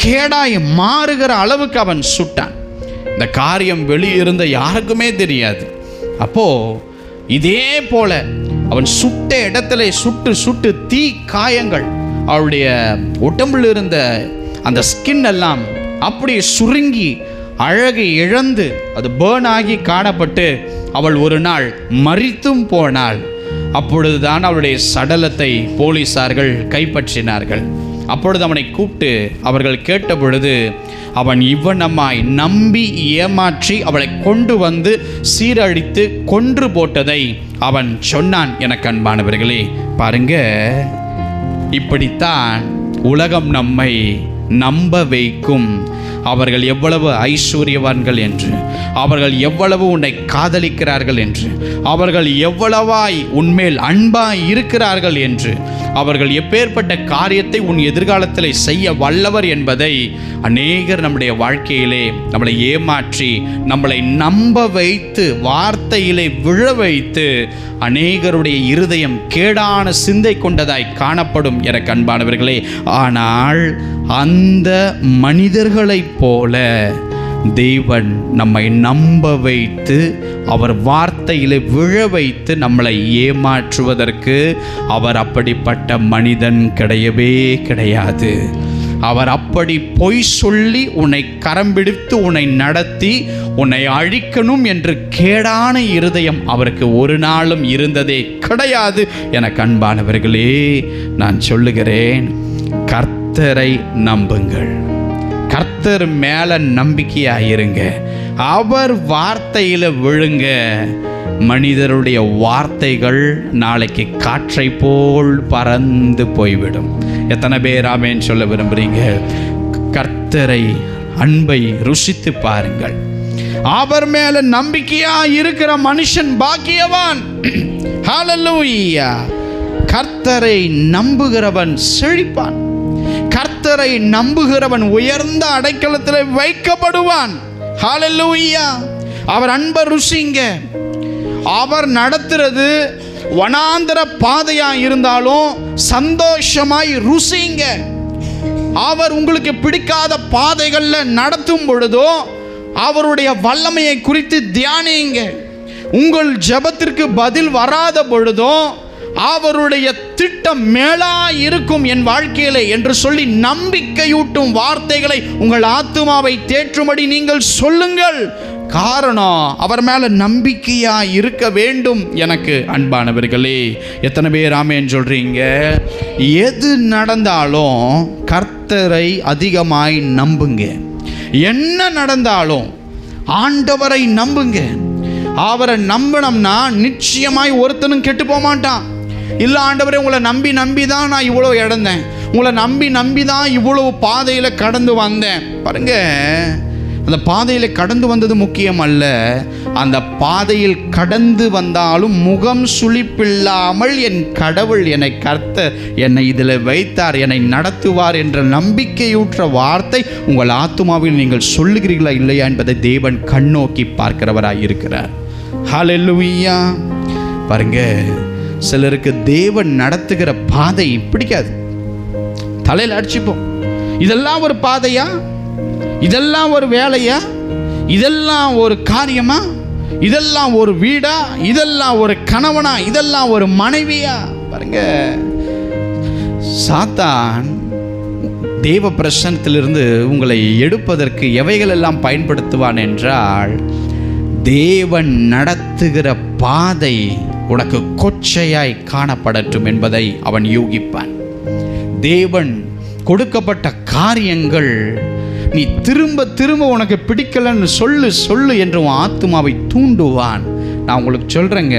கேடாய் மாறுகிற அளவுக்கு அவன் சுட்டான். இந்த காரியம் வெளியிருந்த யாருக்குமே தெரியாது. அப்போ இதே போல அவன் சுட்ட இடத்துல சுட்டு தீ காயங்கள் அவளுடைய உடம்பில் இருந்த அந்த ஸ்கின் எல்லாம் அப்படியே சுருங்கி அழகை இழந்து அது பேர்ன் ஆகி காணப்பட்டு அவள் ஒரு நாள் மரித்தும் போனாள். அப்பொழுதுதான் அவளுடைய சடலத்தை போலீசார்கள் கைப்பற்றினார்கள். அப்பொழுது அவனை கூப்பிட்டு அவர்கள் கேட்ட பொழுது அவன் இவ்வனமாய் நம்பி ஏமாற்றி அவளை கொண்டு சீரழித்து கொன்று போட்டதை அவன் சொன்னான். எனக்கு அன்பானவர்களே, பாருங்க, இப்படித்தான் உலகம் நம்மை நம்ப வைக்கும். அவர்கள் எவ்வளவு ஐஸ்வர்யவான்கள் என்று, அவர்கள் எவ்வளவு உன்னை காதலிக்கிறார்கள் என்று, அவர்கள் எவ்வளவாய் உன்மேல் அன்பாய் இருக்கிறார்கள் என்று, அவர்கள் எப்பேற்பட்ட காரியத்தை உன் எதிர்காலத்தில் செய்ய வல்லவர் என்பதை அநேகர் நம்முடைய வாழ்க்கையிலே நம்மளை ஏமாற்றி நம்மளை நம்ப வைத்து வார்த்தையிலே விழ வைத்து அநேகருடைய இருதயம் கேடான சிந்தை கொண்டதாய் காணப்படும். எனக்கு அன்பானவர்களே, ஆனால் அந்த மனிதர்களைப் போல தேவன் நம்மை நம்ப வைத்து அவர் வார்த்தையிலே விழ வைத்து நம்மளை ஏமாற்றுவதற்கு அவர் அப்படிப்பட்ட மனிதன் கிடையாது. அவர் அப்படி பொய் சொல்லி உன்னை கரம் பிடித்து உன்னை நடத்தி உன்னை அழிக்கணும் என்று கேடான இருதயம் அவருக்கு ஒரு நாளும் இருந்ததே கிடையாது. எனக்கு அன்பானவர்களே, நான் சொல்லுகிறேன், கர்த்தரை நம்புங்கள், கர்த்தர் மேல நம்பிக்கையாயிருங்க, அவர் வார்த்தையில விழுங்க. மனிதருடைய வார்த்தைகள் நாளைக்கு காற்றை போல் பறந்து போய்விடும். எத்தனை பேர் ஆமென் சொல்ல விரும்புறீங்க? கர்த்தரை அன்பை ருசித்து பாருங்கள். அவர் மேல நம்பிக்கையா இருக்கிற மனுஷன் பாக்கியவான். ஹல்லேலூயா. கர்த்தரை நம்புகிறவன் செழிப்பான். கர்த்தரை நம்புகிறவன் உயர்ந்த அடைக்கலத்தில் வைக்கப்படுவான். ஹல்லேலூயா. அவர் அன்பை ருசிங்க. அவர் நடத்துறது வனாந்தர பாதையா இருந்தாலும் சந்தோஷமாய் ருசிங்க. அவர் உங்களுக்கு பிடிக்காத பாதைகள்ல நடத்தும் பொழுதோ அவருடைய வல்லமையை குறித்து தியானிங்க. உங்கள் ஜெபத்திற்கு பதில் வராத பொழுதோ அவருடைய திட்டம் மேலா இருக்கும் என் வாழ்க்கையிலே என்று சொல்லி நம்பிக்கையூட்டும் வார்த்தைகளை உங்கள் ஆத்துமாவை தேற்றும்படி நீங்கள் சொல்லுங்கள். காரணம், அவர் மேல நம்பிக்கையா இருக்க வேண்டும். எனக்கு அன்பானவர்களே, எத்தனை பேர் ஆமென் சொல்றீங்க? எது நடந்தாலும் கர்த்தரை அதிகமாய் நம்புங்க. என்ன நடந்தாலும் ஆண்டவரை நம்புங்க. அவரை நம்பினோம்னா நிச்சயமாய் ஒருத்தனும் கெட்டு போக மாட்டான். இல்லை ஆண்டவரே, உங்களை நம்பி தான் நான் இவ்வளோ இழந்தேன், உங்களை நம்பி தான் இவ்வளவு பாதையில் கடந்து வந்தேன். பாருங்க, அந்த பாதையில் கடந்து வந்தது முக்கியம் அல்ல. அந்த பாதையில் கடந்து வந்தாலும் முகம் சுளிப்பில்லாமல் என் கடவுள் என்னை கர்த்தர் என்னை இதில் வைத்தார், என்னை நடத்துவார் என்ற நம்பிக்கையூற்ற வார்த்தை உங்கள் ஆத்துமாவில் நீங்கள் சொல்லுகிறீர்களா இல்லையா என்பதை தேவன் கண்ணோக்கி பார்க்கிறவராய் இருக்கிறார். ஹல்லேலூயா. பாருங்க, சிலருக்கு தேவன் நடத்துகிற பாதை பிடிக்காது. தலையில் அடிச்சுப்போம். இதெல்லாம் ஒரு பாதையா? இதெல்லாம் ஒரு வேலையா? இதெல்லாம் ஒரு காரியமா? இதெல்லாம் ஒரு வீடா? இதெல்லாம் ஒரு கணவனா? இதெல்லாம் ஒரு மனைவியா? பாருங்க, சாத்தான் தேவ பிரசன்னத்திலிருந்து உங்களை எடுப்பதற்கு எவைகள் எல்லாம் பயன்படுத்துவான் என்றால், தேவன் நடத்துகிற பாதை உனக்கு கொச்சையாய் காணப்படட்டும் என்பதை அவன் யூகிப்பான். தேவன் கொடுக்கப்பட்ட காரியங்கள் நீ திரும்ப திரும்ப உனக்கு பிடிக்கலன்னு சொல்லு என்று உன் ஆத்துமாவை தூண்டுவான். நான் உங்களுக்கு சொல்றேங்க,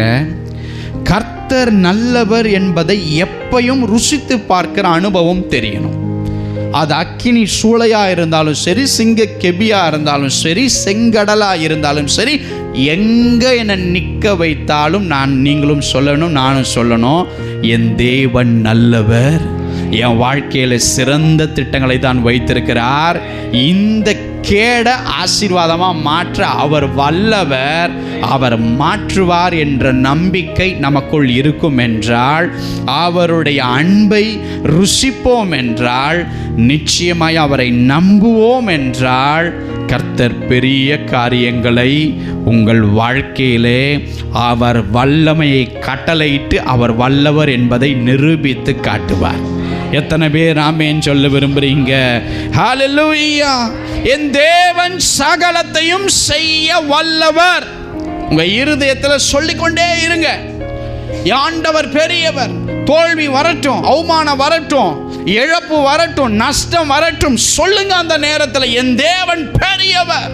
கர்த்தர் நல்லவர் என்பதை எப்பையும் ருசித்து பார்க்கிற அனுபவம் தெரியணும். அது அக்கினி சூளையா இருந்தாலும் சரி, சிங்க கெபியா இருந்தாலும் சரி, செங்கடலா இருந்தாலும் சரி, எங்க என்னை நிற்க வைத்தாலும் நீங்களும் சொல்லணும், நானும் சொல்லணும், என் தேவன் நல்லவர், என் வாழ்க்கையில சிறந்த திட்டங்களை தான் வைத்திருக்கிறார், இந்த கேட ஆசீர்வாதமா மாற்ற அவர் வல்லவர், அவர் மாற்றுவார் என்ற நம்பிக்கை நமக்குள் இருக்கும் என்றால், அவருடைய அன்பை ருசிப்போம் என்றால், நிச்சயமாய் அவரை நம்புவோம் என்றால், கர்த்தர் பெரிய காரியங்களை உங்கள் வாழ்க்கையிலே அவர் வல்லமையை கட்டளையிட்டு அவர் வல்லவர் என்பதை நிரூபித்து காட்டுவார். எத்தனை பேர் ஆமென் சொல்ல விரும்புறீங்க? ஹல்லேலூயா! என் தேவன் சகலத்தையும் செய்ய வல்லவர். உங்க இருதயத்தில் சொல்லிக்கொண்டே இருங்க, ஆண்டவர் பெரியவர். தோல்வி வரட்டும், அவமானம் வரட்டும், இழப்பு வரட்டும், நஷ்டம் வரட்டும், சொல்லுங்க அந்த நேரத்தில், என் தேவன் பெரியவர்,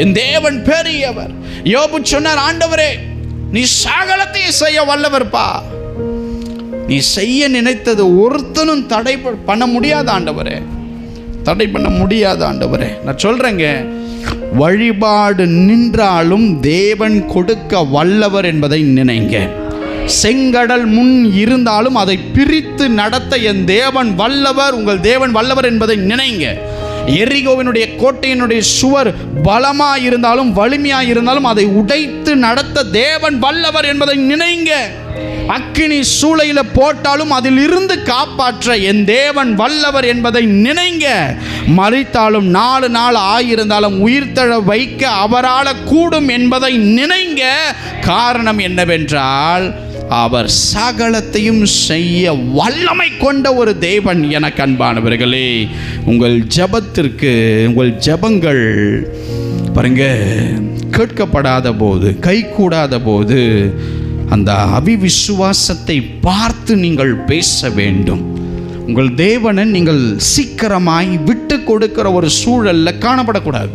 என் தேவன் பெரியவர். யோபு சொன்னார், ஆண்டவரே நீ சகலத்தையும் செய்ய வல்லவர்ப்பா, நீ செய்ய நினைத்தது ஒருத்தனும் தடை பண்ண முடியாத ஆண்டவரே, தடை பண்ண முடியாத ஆண்டவரே. நான் சொல்றேங்க, வழிபாடு நின்றாலும் தேவன் கொடுக்க வல்லவர் என்பதை நினைங்க. செங்கடல் முன் இருந்தாலும் அதை பிரித்து நடத்த என் தேவன் வல்லவர், உங்கள் தேவன் வல்லவர் என்பதை நினைங்க. எரிகோவினுடைய கோட்டையினுடைய சுவர் பலமா இருந்தாலும் வலிமையா இருந்தாலும் அதை உடைத்து நடத்த தேவன் வல்லவர் என்பதை நினைங்க. அக்கினி சூளையில போட்டாலும் அதில் இருந்து காப்பாற்ற என் தேவன் வல்லவர் என்பதை நினைங்க. மரித்தாலும் 4 நாள் ஆயிருந்தாலும் உயிர்த்தெழ வைக்க அவரால் கூடும் என்பதை நினைங்க. காரணம் என்னவென்றால், அவர் சகலத்தையும் செய்ய வல்லமை கொண்ட ஒரு தேவன். எனக்கு அன்பானவர்களே, உங்கள் ஜெபத்திற்கு, உங்கள் ஜெபங்கள் பாருங்க, கேட்கப்படாத போது, கைகூடாத போது, அந்த அவிவிசுவாசத்தை பார்த்து நீங்கள் பேச வேண்டும். உங்கள் தேவனை நீங்கள் சீக்கிரமாய் விட்டு கொடுக்கிற ஒரு சூழல்ல காணப்படக்கூடாது.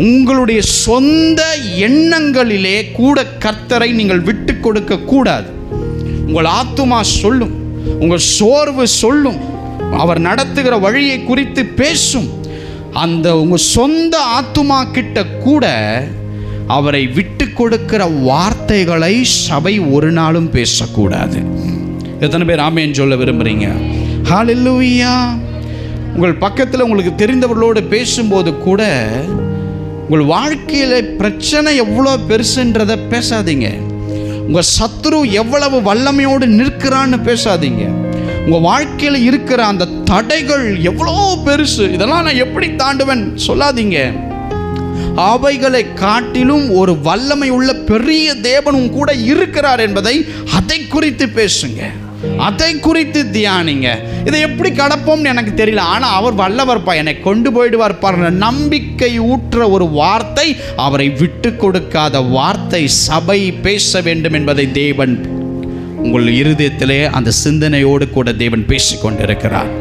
உங்களுடைய சொந்த எண்ணங்களிலே கூட கர்த்தரை நீங்கள் விட்டு கொடுக்க கூடாது. உங்கள் ஆத்துமா சொல்லும், உங்கள் சோர்வு சொல்லும், அவர் நடத்துகிற வழியை குறித்து பேசும். அந்த உங்கள் சொந்த ஆத்துமா கிட்ட கூட அவரை விட்டு கொடுக்கிற வார்த்தைகளை சபை ஒரு நாளும் பேசக்கூடாது. எத்தனை பேர் ஆமென் சொல்ல விரும்புறீங்க? ஹல்லேலூயா! உங்கள் பக்கத்தில் உங்களுக்கு தெரிந்தவர்களோடு பேசும்போது கூட உங்கள் வாழ்க்கையில் பிரச்சனை எவ்வளோ பெருசுன்றதை பேசாதீங்க. உங்கள் சத்துரு எவ்வளவு வல்லமையோடு நிற்கிறான்னு பேசாதீங்க. உங்கள் வாழ்க்கையில் இருக்கிற அந்த தடைகள் எவ்வளோ பெருசு, இதெல்லாம் நான் எப்படி தாண்டுவேன் சொல்லாதீங்க. அவைகளை காட்டிலும் ஒரு வல்லமை உள்ள பெரிய தேவனும் கூட இருக்கிறார் என்பதை அதை குறித்து பேசுங்க, அதை குறித்து தியானிங்க. இதை எப்படி கடப்போம்னு எனக்கு தெரியல, ஆனால் அவர் வல்லவர்ப்பா, என்னை கொண்டு போயிடுவார் பாருங்க. நம்பிக்கை ஊற்ற ஒரு வார்த்தை, அவரை விட்டு கொடுக்காத வார்த்தை சபை பேச வேண்டும் என்பதை தேவன் உங்கள் இருதயத்திலே அந்த சிந்தனையோடு கூட தேவன் பேசிக்கொண்டிருக்கிறார்.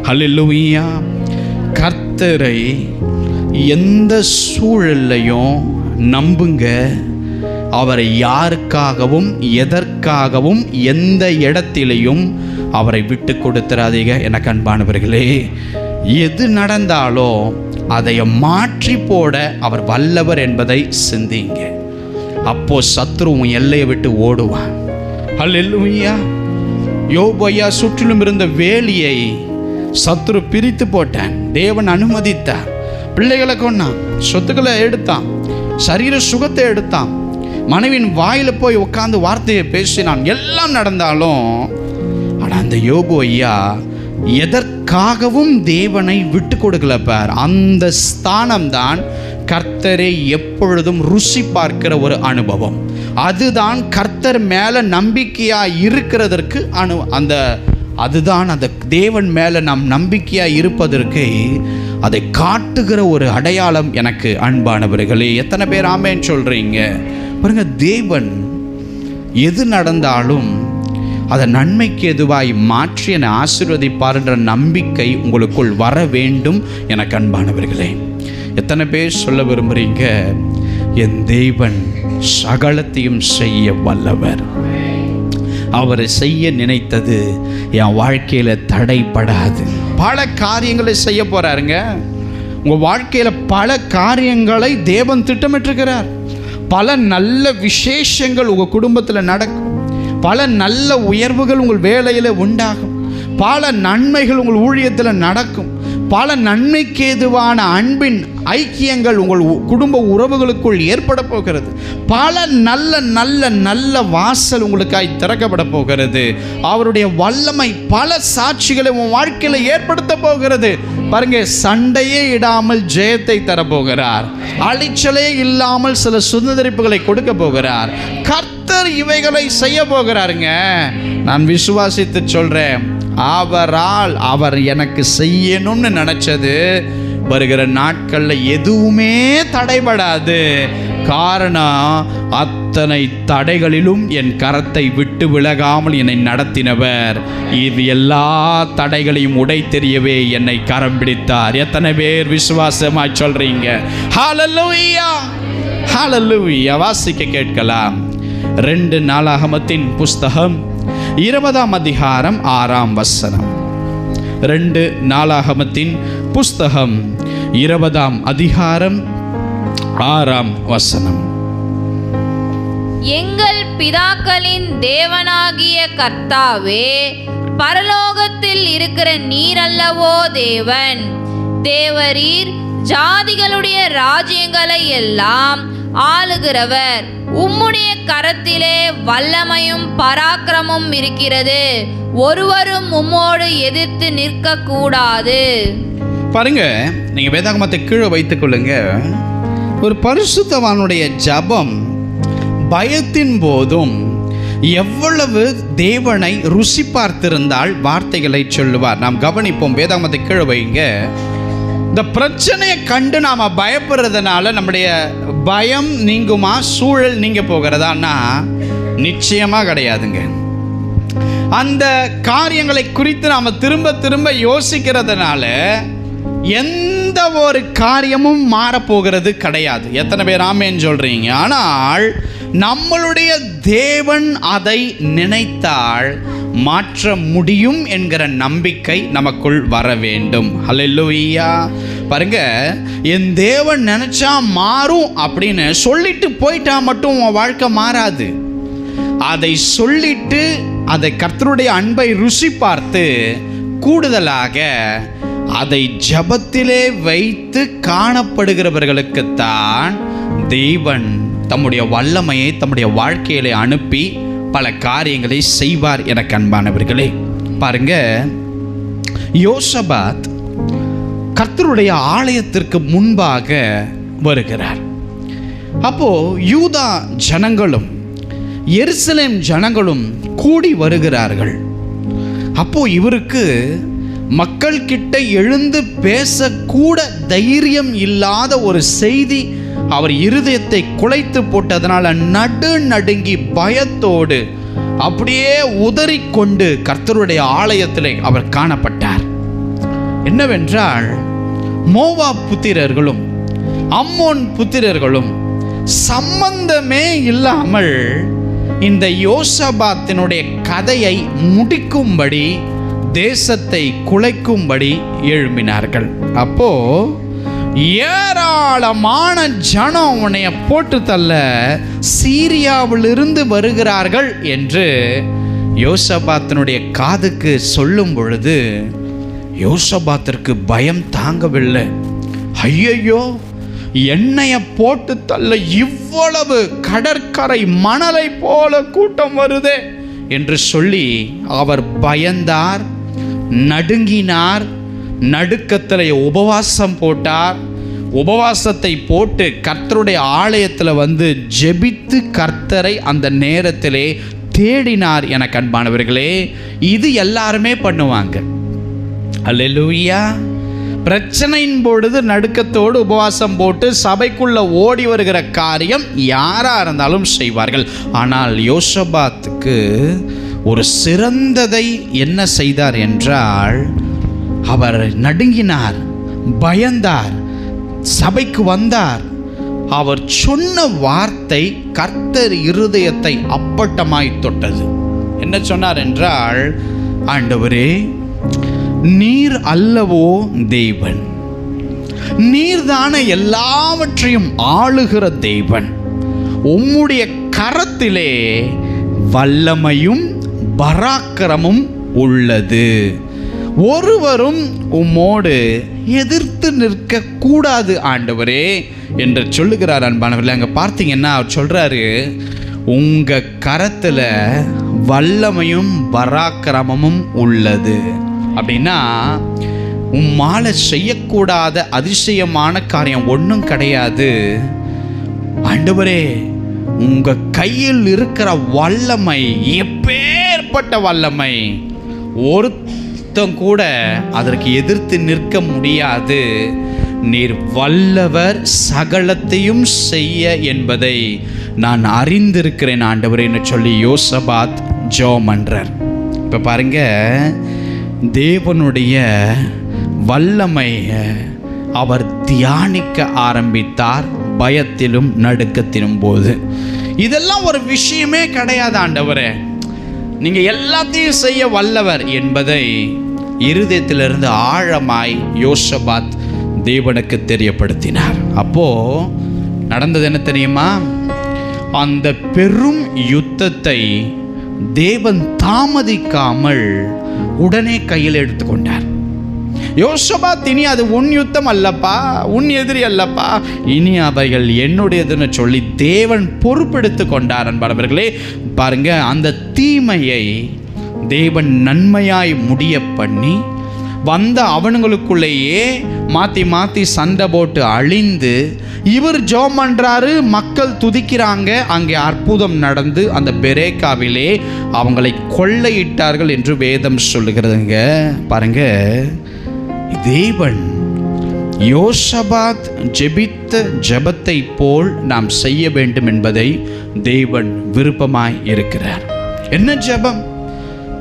ஹல்லேலூயா! கர்த்தரை எந்த சூழல்லையும் நம்புங்க. அவரை யாருக்காகவும் எதற்காகவும் எந்த இடத்திலையும் அவரை விட்டு கொடுத்துறாதீங்க. எனக்கு அன்பானவர்களே, எது நடந்தாலும் அதை மாற்றி போட அவர் வல்லவர் என்பதை சிந்திங்க. அப்போ சத்ருவும் எல்லையை விட்டு ஓடுவான். ஹல்லேலூயா! யோபு ஐயா சுற்றிலும் இருந்த வேலியை சத்ரு பிரித்து போட்டான். தேவன் அனுமதித்தார். பிள்ளைகளை கொண்டான், சொத்துக்களை எடுத்தான், சரீர சுகத்தை எடுத்தான், மனைவியின் வாயில் போய் உட்கார்ந்து வார்த்தையை பேசினான். எல்லாம் நடந்தாலும் ஆனால் அந்த யோபு ஐயா எதற்காகவும் தேவனை விட்டு கொடுக்கல பார். அந்த ஸ்தானம்தான் கர்த்தரை எப்பொழுதும் ருசி பார்க்கிற ஒரு அனுபவம். அதுதான் கர்த்தர் மேலே நம்பிக்கையாக இருக்கிறதற்கு அதுதான் அந்த தேவன் மேலே நாம் நம்பிக்கையாக இருப்பதற்கு அதை காட்டுகிற ஒரு அடையாளம். எனக்கு அன்பானவர்களே, எத்தனை பேர் ஆமேன்னு சொல்கிறீங்க பாருங்க. தேவன் எது நடந்தாலும் அதை நன்மைக்கு எதுவாய் மாற்றி என்னை ஆசீர்வதிப்பார்ன்ற நம்பிக்கை உங்களுக்குள் வர வேண்டும். எனக்கு அன்பானவர்களே, எத்தனை பேர் சொல்ல விரும்புகிறீங்க, என் தேவன் சகலத்தையும் செய்ய வல்லவர், அவரை செய்ய நினைத்தது என் வாழ்க்கையில் தடைப்படாது. பல காரியங்களை செய்ய போகிறாருங்க. உங்கள் வாழ்க்கையில் பல காரியங்களை தேவன் திட்டமிட்டிருக்கிறார். பல நல்ல விசேஷங்கள் உங்கள் குடும்பத்தில் நடக்கும். பல நல்ல உயர்வுகள் உங்கள் வேலையில் உண்டாகும். பல நன்மைகள் உங்கள் ஊழியத்தில் நடக்கும். பல நன்மைக்கு ஏதுவான அன்பின் ஐக்கியங்கள் உங்கள் குடும்ப உறவுகளுக்குள் ஏற்பட போகிறது. பல நல்ல நல்ல நல்ல வாசல் உங்களுக்காய் திறக்கப்பட போகிறது. அவருடைய வல்லமை பல சாட்சிகளை உன் வாழ்க்கையில் ஏற்படுத்த போகிறது. பாருங்க, சண்டையே இடாமல் ஜெயத்தை தரப்போகிறார். அழிச்சலே இல்லாமல் சில சுதந்திரிப்புகளை கொடுக்க போகிறார். கர்த்தர் இவைகளை செய்ய போகிறாருங்க. நான் விசுவாசித்து சொல்றேன், அவர் எனக்கு செய்யணும்னு நினைச்சது வருகிற நாட்களில் எதுவுமே தடைபடாது. காரணம், அத்தனை தடைகளிலும் என் கரத்தை விட்டு விலகாமல் என்னை நடத்தினவர். இது எல்லா தடைகளையும் உடைத்தெறியவே என்னை கரம் பிடித்தார். எத்தனை பேர் விசுவாசமாய் சொல்றீங்க? ஹல்லேலூயா, ஹல்லேலூயா. வாசிக்க கேட்கலாம். 2 நாளாகமத்தின் புஸ்தகம் 20ஆம் அதிகாரம் 6ஆம் வசனம். 2 நாளாகமத்தின் புஸ்தகம் 20ஆம் அதிகாரம் 6ஆம் வசனம். எங்கள் பிதாக்களின் தேவனாகிய கர்த்தாவே, பரலோகத்தில் இருக்கிற நீர் அல்லவோ தேவன். தேவரீர் ஜாதிகளுடைய ராஜ்யங்களை எல்லாம் ஆளுகிறவர். உம்முடைய கரத்திலே வல்லமையும் பராக்கிரமும் இருக்கிறது. ஒருவரும் உம்மோடு எதிர்த்து நிற்க கூடாது. பாருங்க, நீங்க வேதாகமத்தை கீழே வைத்துக் கொள்ளுங்க. ஒரு பரிசுத்தவானுடைய ஜபம் பயத்தின் போதும் எவ்வளவு தேவனை ருசி பார்த்திருந்தால் வார்த்தைகளை சொல்லுவார். நாம் கவனிப்போம். வேதாகமத்தை கீழே வைங்க. இந்த பிரச்சனையை கண்டு நாம் பயப்படுறதுனால நம்முடைய பயம் நீங்குமா, சூழல் நீங்க போகிறதான்னா நிச்சயமாக கிடையாதுங்க. அந்த காரியங்களை குறித்து நாம் திரும்ப திரும்ப யோசிக்கிறதுனால எந்த ஒரு காரியமும் மாறப்போகிறது கிடையாது. எத்தனை பேர் ஆமேன்னு சொல்றீங்க? ஆனால் நம்மளுடைய தேவன் அதை நினைத்தால் மாற்ற முடியும் என்கிற நம்பிக்கை நமக்குள் வர வேண்டும். ஹல்லேலூயா. பாருங்க, என் தேவன் நினைச்சா மாறும் அப்படின்னு சொல்லிட்டு போயிட்டா மட்டும் உன் வாழ்க்கை மாறாது. அதை சொல்லிட்டு அதை கர்த்தருடைய அன்பை ருசி பார்த்து கூடுதலாக அதை ஜபத்திலே வைத்து காணப்படுகிறவர்களுக்குத்தான் தேவன் தம்முடைய வல்லமையை தம்முடைய வாழ்க்கையிலே அனுப்பி பல காரியங்களை செய்வார். எனக்கு அன்பானவர்களே, பாருங்க, யோசபாத் கர்த்தருடைய ஆலயத்திற்கு முன்பாக வருகிறார். அப்போ யூதா ஜனங்களும் எருசலேம் ஜனங்களும் கூடி வருகிறார்கள். அப்போ இவருக்கு மக்கள் கிட்ட எழுந்து பேசக்கூட தைரியம் இல்லாத ஒரு செய்தி அவர் இருதயத்தை குலைத்து போட்டதனால நடுங்கி பயத்தோடு அப்படியே உதறிக்கொண்டு கர்த்தருடைய ஆலயத்திலே அவர் காணப்பட்டார். என்னவென்றால், மோவாப் புத்திரர்களும் அம்மோன் புத்திரர்களும் சம்பந்தமே இல்லாமல் இந்த யோசபாத்தினுடைய கதையை முடிக்கும்படி, தேசத்தை குலைக்கும்படி எழும்பினார்கள். அப்போ ஏராளமான ஜனம் உன்னைய போட்டு தள்ள சீரியாவிலிருந்து வருகிறார்கள் என்று யோசபாத்தினுடைய காதுக்கு சொல்லும் பொழுது யோசபாத்திற்கு பயம் தாங்கவில்லை. ஐயையோ, எண்ணெய போட்டு தள்ள இவ்வளவு கடற்கரை மணலை போல கூட்டம் வருதே என்று சொல்லி அவர் பயந்தார். நடுங்கினார். நடுக்கத்தில் உபவாசம் போட்டார். உபவாசத்தை போட்டு கர்த்தருடைய ஆலயத்தில் ஜெபித்து கர்த்தரை அந்த நேரத்திலே தேடினார். எனக்கு அன்பானவர்களே, இது எல்லாருமே பண்ணுவாங்க. அல்லேலூயா. பிரச்சனையின் பொழுது நடுக்கத்தோடு உபவாசம் போட்டு சபைக்குள்ள ஓடி வருகிற காரியம் யாராக இருந்தாலும் செய்வார்கள். ஆனால் யோசபாத்துக்கு ஒரு சிறந்ததை என்ன செய்தார் என்றால், அவர் நடுங்கினார், பயந்தார், சபைக்கு வந்தார். அவர் சொன்ன வார்த்தை கர்த்தர் இருதயத்தை அப்பட்டமாய் தொட்டது. என்ன சொன்னார் என்றால், ஆண்டவரே, நீர் அல்லவோ தேவன், நீர்தான எல்லாவற்றையும் ஆளுகிற தேவன். உம்முடைய கரத்திலே வல்லமையும் பராக்கிரமும் உள்ளது. ஒருவரும் உம்மோடு எதிர்த்து நிற்க கூடாது ஆண்டவரே என்று சொல்லுகிறார். அன்பானவர்களே, அங்கே பார்த்தீங்கன்னா அவர் சொல்றாரு, உங்க கரத்துல வல்லமையும் பராக்கிரமமும் உள்ளது. அப்படின்னா உம்மால செய்யக்கூடாத அதிசயமான காரியம் ஒன்றும் கிடையாது ஆண்டவரே. உங்க கையில் இருக்கிற வல்லமை எப்பேற்பட்ட வல்லமை, ஒருத்தன் கூட அதற்கு எதிர்த்து நிற்க முடியாது. நீர் வல்லவர், சகலத்தையும் செய்ய என்பதை நான் அறிந்திருக்கிறேன் ஆண்டவரேன்னு சொல்லி யோசபாத் ஜெபம் பண்றார். இப்போ பாருங்க, தேவனுடைய வல்லமையை அவர் தியானிக்க ஆரம்பித்தார், பயத்திலும் நடுக்கத்திலும் போது. இதெல்லாம் ஒரு விஷயமே கிடையாது ஆண்டவரே, நீங்க எல்லாத்தையும் செய்ய வல்லவர் என்பதை இருதயத்திலிருந்து ஆழமாய் யோசபாத் தேவனுக்கு தெரியப்படுத்தினார். அப்போ நடந்தது என்ன தெரியுமா? அந்த பெரும் யுத்தத்தை தேவன் தாமதிக்காமல் உடனே கையில் எடுத்துக்கொண்டார். யோசபாத், இனி அது உன் யுத்தம் அல்லப்பா, உன் எதிரி அல்லப்பா, இனி அவைகள் என்னுடையதுன்னு சொல்லி தேவன் பொறுப்பெடுத்து கொண்டார். அன்பர்களே பாருங்க, அந்த தீமையை தேவன் நன்மையாய் முடிய பண்ணி வந்த அவனுங்களுக்குள்ளேயே மாற்றி மாற்றி சண்டை போட்டு அழிந்து, இவர் ஜெபம் பண்றாரு, மக்கள் துதிக்கிறாங்க. அங்கே அற்புதம் நடந்து அந்த பெரேக்காவிலே அவங்களை கொள்ளையிட்டார்கள் என்று வேதம் சொல்லுகிறதுங்க. பாருங்க, தேவன் யோசபாத் ஜெபித்த ஜெபத்தை போல் நாம் செய்ய வேண்டும் என்பதை தேவன் விருப்பமாய் இருக்கிறார். என்ன ஜெபம்?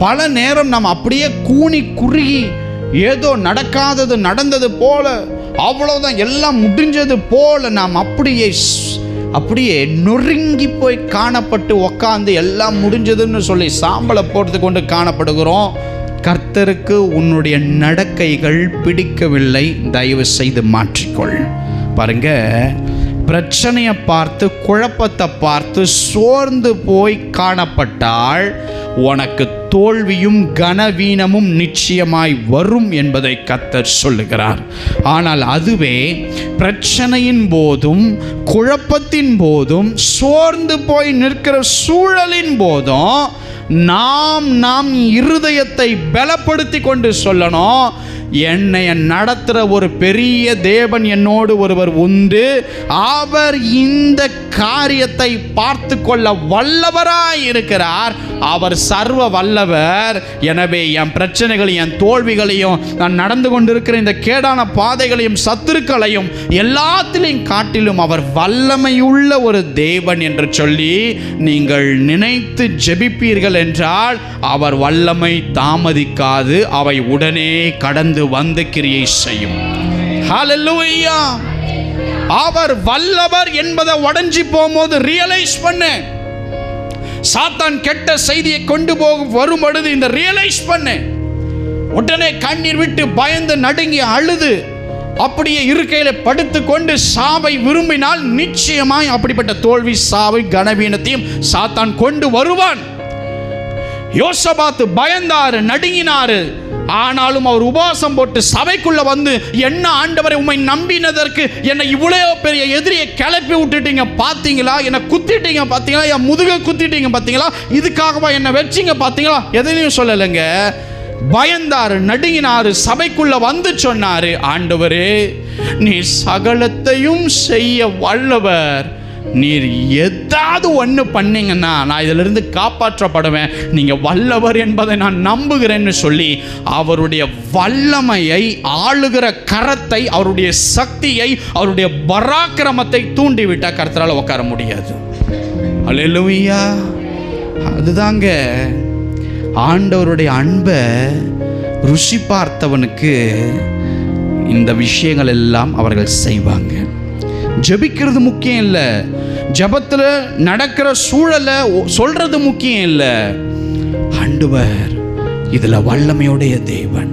பல நேரம் நாம் அப்படியே கூனி குறுகி ஏதோ நடக்காதது நடந்தது போல, அவ்வளவுதான் எல்லாம் முடிஞ்சது போல நாம் அப்படியே நொறுங்கி போய் காணப்பட்டு உக்காந்து எல்லாம் முடிஞ்சதுன்னு சொல்லி சாம்பலை போட்டு கொண்டு காணப்படுகிறோம். கர்த்தருக்கு உன்னுடைய நடக்கைகள் பிடிக்கவில்லை, தயவு செய்து மாற்றிக்கொள். பாருங்க, பிரச்சனையை பார்த்து குழப்பத்தை பார்த்து சோர்ந்து போய் காணப்பட்டால் உனக்கு தோல்வியும் கனவீனமும் நிச்சயமாய் வரும் என்பதை கர்த்தர் சொல்லுகிறார். ஆனால் அதுவே பிரச்சனையின் போதும் குழப்பத்தின் போதும் சோர்ந்து போய் நிற்கிற சூழலின் போதும் நாம் இருதயத்தை பலப்படுத்தி கொண்டு சொல்லணும், என்னை நடத்துகிற ஒரு பெரிய தேவன் என்னோடு ஒருவர் உண்டு, அவர் இந்த காரியத்தை பார்த்து கொள்ள வல்லவராய் இருக்கிறார், அவர் சர்வ வல்லவர். எனவே என் பிரச்சனைகளையும் என் தோல்விகளையும் நான் நடந்து கொண்டிருக்கிற இந்த கேடான பாதைகளையும் சத்துருக்களையும் எல்லாத்திலையும் காட்டிலும் அவர் வல்லமையுள்ள ஒரு தேவன் என்று சொல்லி நீங்கள் நினைத்து ஜெபிப்பீர்கள் என்றால் அவர் வல்லமை தாமதிக்காது, அவை உடனே கடந்து வந்து கிரியை செய்யும். ஹல்லேலூயா. அவர் வல்லவர் என்பதை உடைஞ்சி போகும்போது ரியலைஸ் பண்ணு. சாத்தான் கெட்ட செய்தியை கொண்டு வரும் பொழுது இந்த ரியலைஸ் பண்ணு. உடனே கண்ணீர் விட்டு பயந்து நடுங்கி அழுது அப்படியே இருக்கையில படுத்து கொண்டு சாவை விரும்பினால் நிச்சயமாய் அப்படிப்பட்ட தோல்வி, சாவை, கனவீனத்தையும் சாத்தான் கொண்டு வருவான். யோசபாத்து பயந்தாரு, நடுங்கினாரு. ஆனாலும் அவர் உபவாசம் போட்டு சபைக்குள்ள வந்து, என்ன ஆண்டவரை உம்மை நம்பினதற்கு என்னை இவ்வளோ பெரிய எதிரியை கிளப்பி விட்டுட்டீங்க பார்த்தீங்களா, என்னை குத்திட்டீங்க பார்த்தீங்களா, என் முதுகை குத்திட்டீங்க பார்த்தீங்களா, இதுக்காகவா என்னை வச்சிங்க பார்த்தீங்களா, எதையும் சொல்லலைங்க. பயந்தாரு, நடுங்கினாரு, சபைக்குள்ள வந்து சொன்னாரு, ஆண்டவரே நீர் சகலத்தையும் செய்ய வல்லவர், நீர் ஏதாவது ஒன்று பண்ணீங்கன்னா நான் இதிலிருந்து காப்பாற்றப்படுவேன், நீங்க வல்லவர் என்பதை நான் நம்புகிறேன்னு சொல்லி அவருடைய வல்லமையை, ஆளுகிற கரத்தை, அவருடைய சக்தியை, அவருடைய பராக்கிரமத்தை தூண்டிவிட்டா கர்த்தரால் உட்கார முடியாது. அல்லேலூயா. அதுதாங்க ஆண்டவருடைய அன்பை ருசி பார்த்தவனுக்கு இந்த விஷயங்கள் எல்லாம் அவர்கள் செய்வாங்க. ஜெபிக்கிறது முக்கியம் இல்லை, ஜெபத்தில் நடக்கிற சூழலை சொல்றது முக்கியம் இல்லை. ஆண்டவர் இதில் வல்லமையுடைய தேவன்,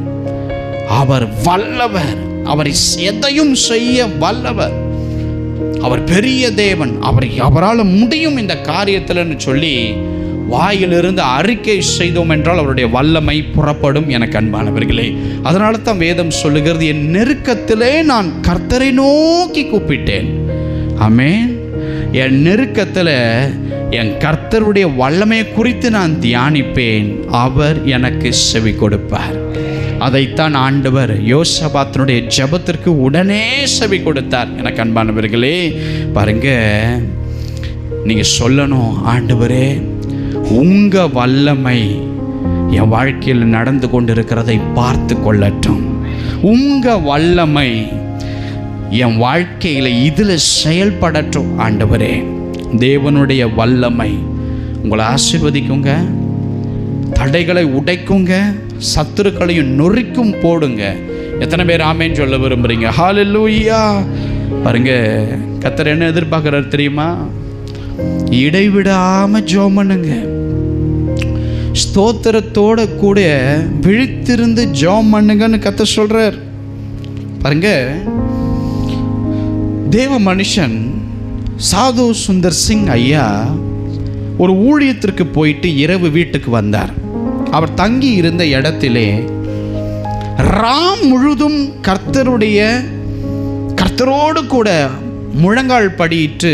அவர் வல்லவர், அவர் எதையும் செய்ய வல்லவர், அவர் பெரிய தேவன், அவரால் முடியும் இந்த காரியத்தில்னு சொல்லி வாயிலிருந்து அறிக்கை செய்தோம் என்றால் அவருடைய வல்லமை புறப்படும். எனக்கு அன்பானவர்களே, அதனால தான் வேதம் சொல்லுகிறது, என் நெருக்கத்திலே நான் கர்த்தரை நோக்கி கூப்பிட்டேன். ஆமென். என் நெருக்கத்தில் என் கர்த்தருடைய வல்லமையை குறித்து நான் தியானிப்பேன், அவர் எனக்கு செவி கொடுப்பார். அதைத்தான் ஆண்டவர் யோசபாத்தினுடைய ஜெபத்திற்கு உடனே செவி கொடுத்தார். எனக்கு அன்பானவர்களே, பாருங்க, நீங்க சொல்லணும், ஆண்டவரே உங்க வல்லமை என் வாழ்க்கையில் நடந்து கொண்டிருக்கிறதை பார்த்து கொள்ளட்டும், உங்க வல்லமை என் வாழ்க்கையில் இதில் செயல்படட்டும். ஆண்டவரே, தேவனுடைய வல்லமை உங்களை ஆசீர்வதிக்குங்க, தடைகளை உடைக்குங்க, சத்துருக்களையும் நொறுக்கும் போடுங்க. எத்தனை பேர் ஆமேன்னு சொல்ல விரும்புறீங்க? ஹல்லேலூயா. பாருங்க, கர்த்தர் என்ன எதிர்பார்க்கிறார் தெரியுமா? இடைவிடாம ஜெபம் பண்ணுங்க, ஸ்தோத்திரத்தோட கூட விழித்திருந்து ஜெபம் பண்ணுங்கன்னு கர்த்தர் சொல்றார். பாருங்க, தேவ மனுஷன் சாது சுந்தர் சிங் ஐயா ஒரு ஊழியத்திற்கு போயிட்டு இரவு வீட்டுக்கு வந்தார். அவர் தங்கி இருந்த இடத்திலே ராம் முழுதும் கர்த்தரோடு கூட முழங்கால் படியிட்டு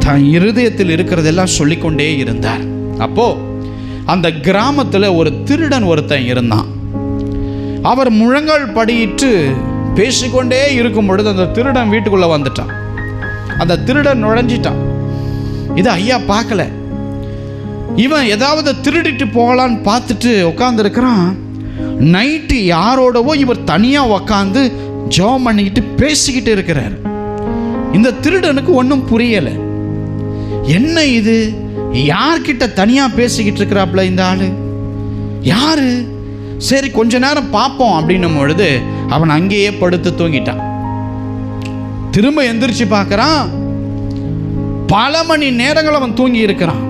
தன் இருதயத்தில் இருக்கிறதெல்லாம் சொல்லிக்கொண்டே இருந்தார். அப்போ அந்த கிராமத்தில் ஒரு திருடன் ஒருத்தன் இருந்தான். அவர் முழங்கால் படியிட்டு பேசிக்கொண்டே இருக்கும் பொழுது அந்த திருடன் வீட்டுக்குள்ள வந்துட்டான். அந்த திருடன் நுழைஞ்சிட்டான். இது ஐயா பார்க்கல. இவன் ஏதாவது திருடிட்டு போகலான்னு பார்த்துட்டு உட்காந்துருக்கிறான். நைட்டு யாரோடவோ இவர் தனியாக உக்காந்து ஜெபம் பண்ணிக்கிட்டு பேசிக்கிட்டு இருக்கிறார். இந்த திருடனுக்கு ஒன்றும் புரியலை. என்ன இது, யார்கிட்ட தனியாக பேசிக்கிட்டு இருக்கிறாப்புல இந்த ஆளு, யாரு? சரி கொஞ்ச நேரம் பார்ப்போம் அப்படின்னும் பொழுது அவன் அங்கேயே படுத்து தூங்கிட்டான். திரும்ப எந்திரிச்சு பார்க்கறான், பல மணி நேரங்கள் அவன் தூங்கி இருக்கிறான்.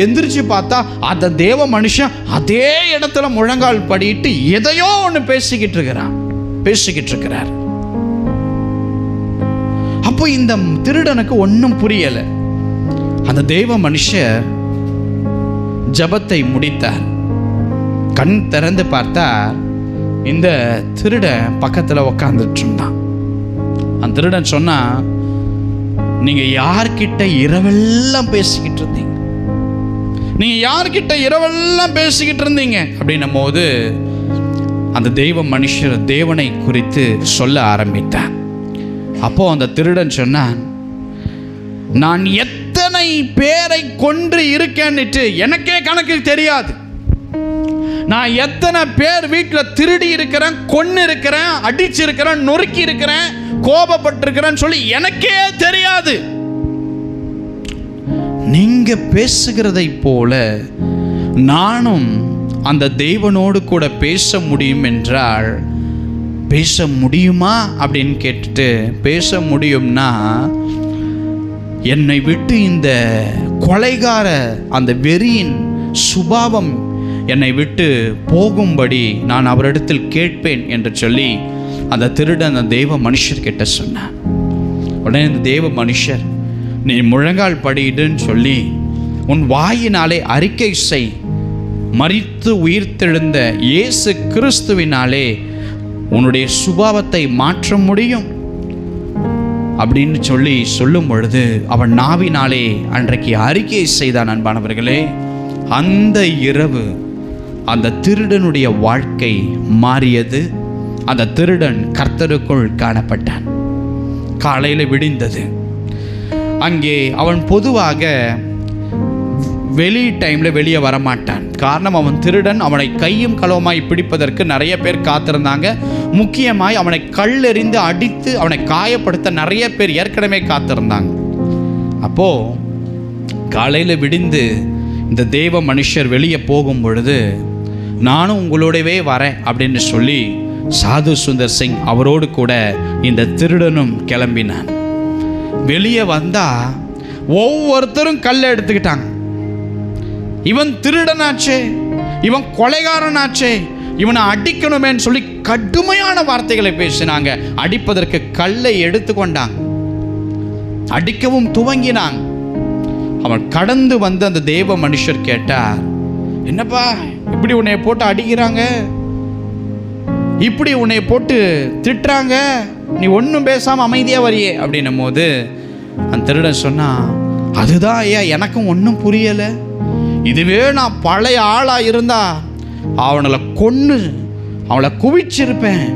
எந்திரிச்சு பார்த்தா அந்த தேவ மனுஷன் அதே இடத்துல முழங்கால் படிட்டு எதையோ ஒன்று பேசிக்கிட்டு இருக்கிறார். அப்போ இந்த திருடனுக்கு ஒன்றும் புரியல. அந்த தேவ மனுஷர் ஜபத்தை முடித்தார். கண் திறந்து பார்த்தார், இந்த திருடன் பக்கத்தில் உக்காந்துட்டு இருந்தான். அந்த திருடன் சொன்னா, நீங்க யார்கிட்ட இரவெல்லாம் பேசிக்கிட்டு இருந்தீங்க? நீங்க யார்கிட்ட இரவெல்லாம் பேசிக்கிட்டு இருந்தீங்க அப்படின்னும் போது அந்த தெய்வ மனுஷர் தேவனை குறித்து சொல்ல ஆரம்பித்தார். அப்போ அந்த திருடன் சொன்னான், நான் எத்தனை பேரை கொன்று இருக்கேன்னுட்டு எனக்கே கணக்கு தெரியாது. நான் எத்தனை பேர் வீட்டில் திருடி இருக்கிறேன், கொன்னு இருக்கிறேன், அடிச்சிருக்கிறேன், நொறுக்கி இருக்கிறேன், கோபப்பட்டிருக்கிறேன்னு சொல்லி எனக்கே தெரியாது. நீங்க பேசுகிறதை போல நானும் அந்த தேவனோடு கூட பேச முடியும் என்றால் பேச முடியுமா அப்படின்னு கேட்டுட்டு, பேச முடியும்னா என்னை விட்டு இந்த கொலைகார அந்த வெறியின் சுபாவம் என்னை விட்டு போகும்படி நான் அவரிடத்தில் கேட்பேன் என்று சொல்லி அந்த திருடன் அந்த தெய்வ மனுஷர்கிட்ட சொன்னான். உடனே இந்த தெய்வ மனுஷர், நீ முழங்கால் படியிடுன்னு சொல்லி உன் வாயினாலே அறிக்கை செய், மரித்து உயிர்த்தெழுந்த இயேசு கிறிஸ்துவினாலே உன்னுடைய சுபாவத்தை மாற்ற முடியும் அப்படின்னு சொல்லி சொல்லும் பொழுது அவன் நாவினாலே அன்றைக்கு அறிக்கை செய்தான். அன்பானவர்களே, அந்த இரவு அந்த திருடனுடைய வாழ்க்கை மாறியது. அந்த திருடன் கர்த்தருக்குள் காணப்பட்டான். காலையில் விடிந்தது. அங்கே அவன் பொதுவாக டைமில் வெளியே வரமாட்டான். காரணம், அவன் திருடன். அவனை கையும் களவுமாய் பிடிப்பதற்கு நிறைய பேர் காத்திருந்தாங்க. முக்கியமாய் அவனை கல்லெறிந்து அடித்து அவனை காயப்படுத்த நிறைய பேர் ஏற்கனவே காத்திருந்தாங்க. அப்போது காலையில் விடிந்து இந்த தேவ மனுஷர் வெளியே போகும் பொழுது, நானும் உங்களோடவே வரேன் அப்படின்னு சொல்லி சாது சுந்தர் சிங் அவரோடு கூட இந்த திருடனும் கிளம்பினான். வெளியே வந்தா ஒவ்வொருத்தரும் கல்லை எடுத்துக்கிட்டாங்க. இவன் திருடனாச்சே, இவன் கொலைகாரனாச்சே, இவனை அடிக்கணுமேன்னு சொல்லி கடுமையான வார்த்தைகளை பேசினாங்க. அடிப்பதற்கு கல்லை எடுத்து கொண்டாங்க, அடிக்கவும் துவங்கினாங்க. அவன் கடந்து வந்து அந்த தேவ மனுஷர் கேட்டார், என்னப்பா இப்படி உன்னை போட்டு அடிக்கிறாங்க, இப்படி உன்னை போட்டு திட்டுறாங்க, நீ ஒன்றும் பேசாமல் அமைதியாக வரியே அப்படின்னும் போது அந்த திருடன் சொன்னான், அதுதான் ஐயா எனக்கும் ஒன்றும் புரியலை. இதுவே நான் பழைய ஆளாக இருந்தா அவனை கொன்று அவளை குவிச்சிருப்பேன்.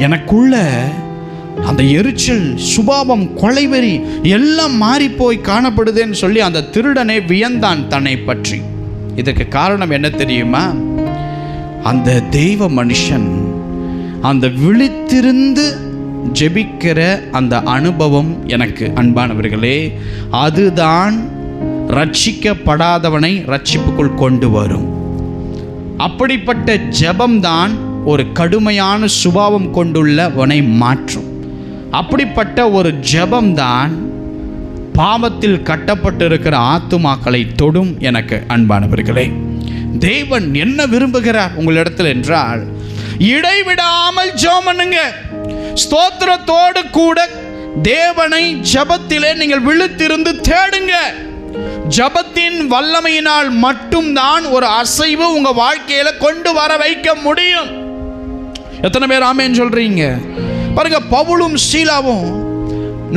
எனக்குள்ள அந்த எரிச்சல், சுபாவம், கொலைவெறி எல்லாம் மாறி போய் காணப்படுதுன்னு சொல்லி அந்த திருடனை வியந்தான் தன்னை பற்றி. இதற்கு காரணம் என்ன தெரியுமா? அந்த தெய்வ மனுஷன் அந்த விழித்திருந்து ஜெபிக்கிற அந்த அனுபவம் எனக்கு அன்பானவர்களே, அதுதான் ரட்சிக்கப்படாதவனை ரட்சிப்புக்குள் கொண்டு வரும். அப்படிப்பட்ட ஜெபம்தான் ஒரு கடுமையான சுபாவம் கொண்டுள்ளவனை மாற்றும். அப்படிப்பட்ட ஒரு ஜெபம்தான் பாவத்தில் கட்டப்பட்டிருக்கிற ஆத்துமாக்களை தொடும். எனக்கு அன்பானவர்களே, தேவன் என்ன விரும்புகிறார் உங்களிடத்தில் என்றால், இடைவிடாமல் ஜெபம் பண்ணுங்க. ஸ்தோத்திரத்தோடு கூட தேவனை ஜெபத்திலே நீங்கள் விழித்திருந்து தேடுங்க. ஜெபத்தின் வல்லமையினால் மட்டும்தான் ஒரு அசைவு உங்க வாழ்க்கையில கொண்டு வர வைக்க முடியும். எத்தனை பேர் ஆமென் சொல்றீங்க? பாருங்க, பவுலும் சீலாவும்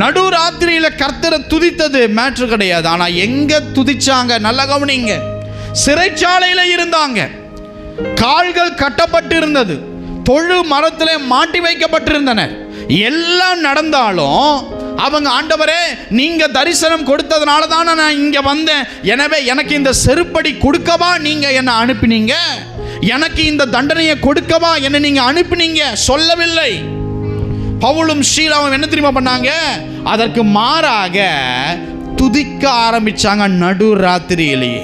நடுராத்திரியில கர்த்தரை துதித்தது மேட்ரு கிடையாது. ஆனா எங்க துதிச்சாங்க? நல்ல கவனிங்க. சிறைச்சாலையில இருந்தாங்க, கால்கள் கட்டப்பட்டு இருந்தது, தொழு மரத்திலே மாட்டி வைக்கப்பட்டிருந்தனர். எல்லாம் நடந்தாலும் அவங்க, ஆண்டவரே நீங்க தரிசனம் கொடுத்ததுனால தானே நான் இங்க வந்தேன், எனவே எனக்கு இந்த செருப்படி கொடுக்கவா நீங்க என்ன அனுப்பினீங்க, எனக்கு இந்த தண்டனையை கொடுக்கவா என்ன நீங்க அனுப்பினீங்க சொல்லவில்லை. பவுலும் சீலாவும் என்ன தெரியுமா பண்ணாங்க? அதற்கு மாறாக துதிக்க ஆரம்பிச்சாங்க. நடுராத்திரியிலேயே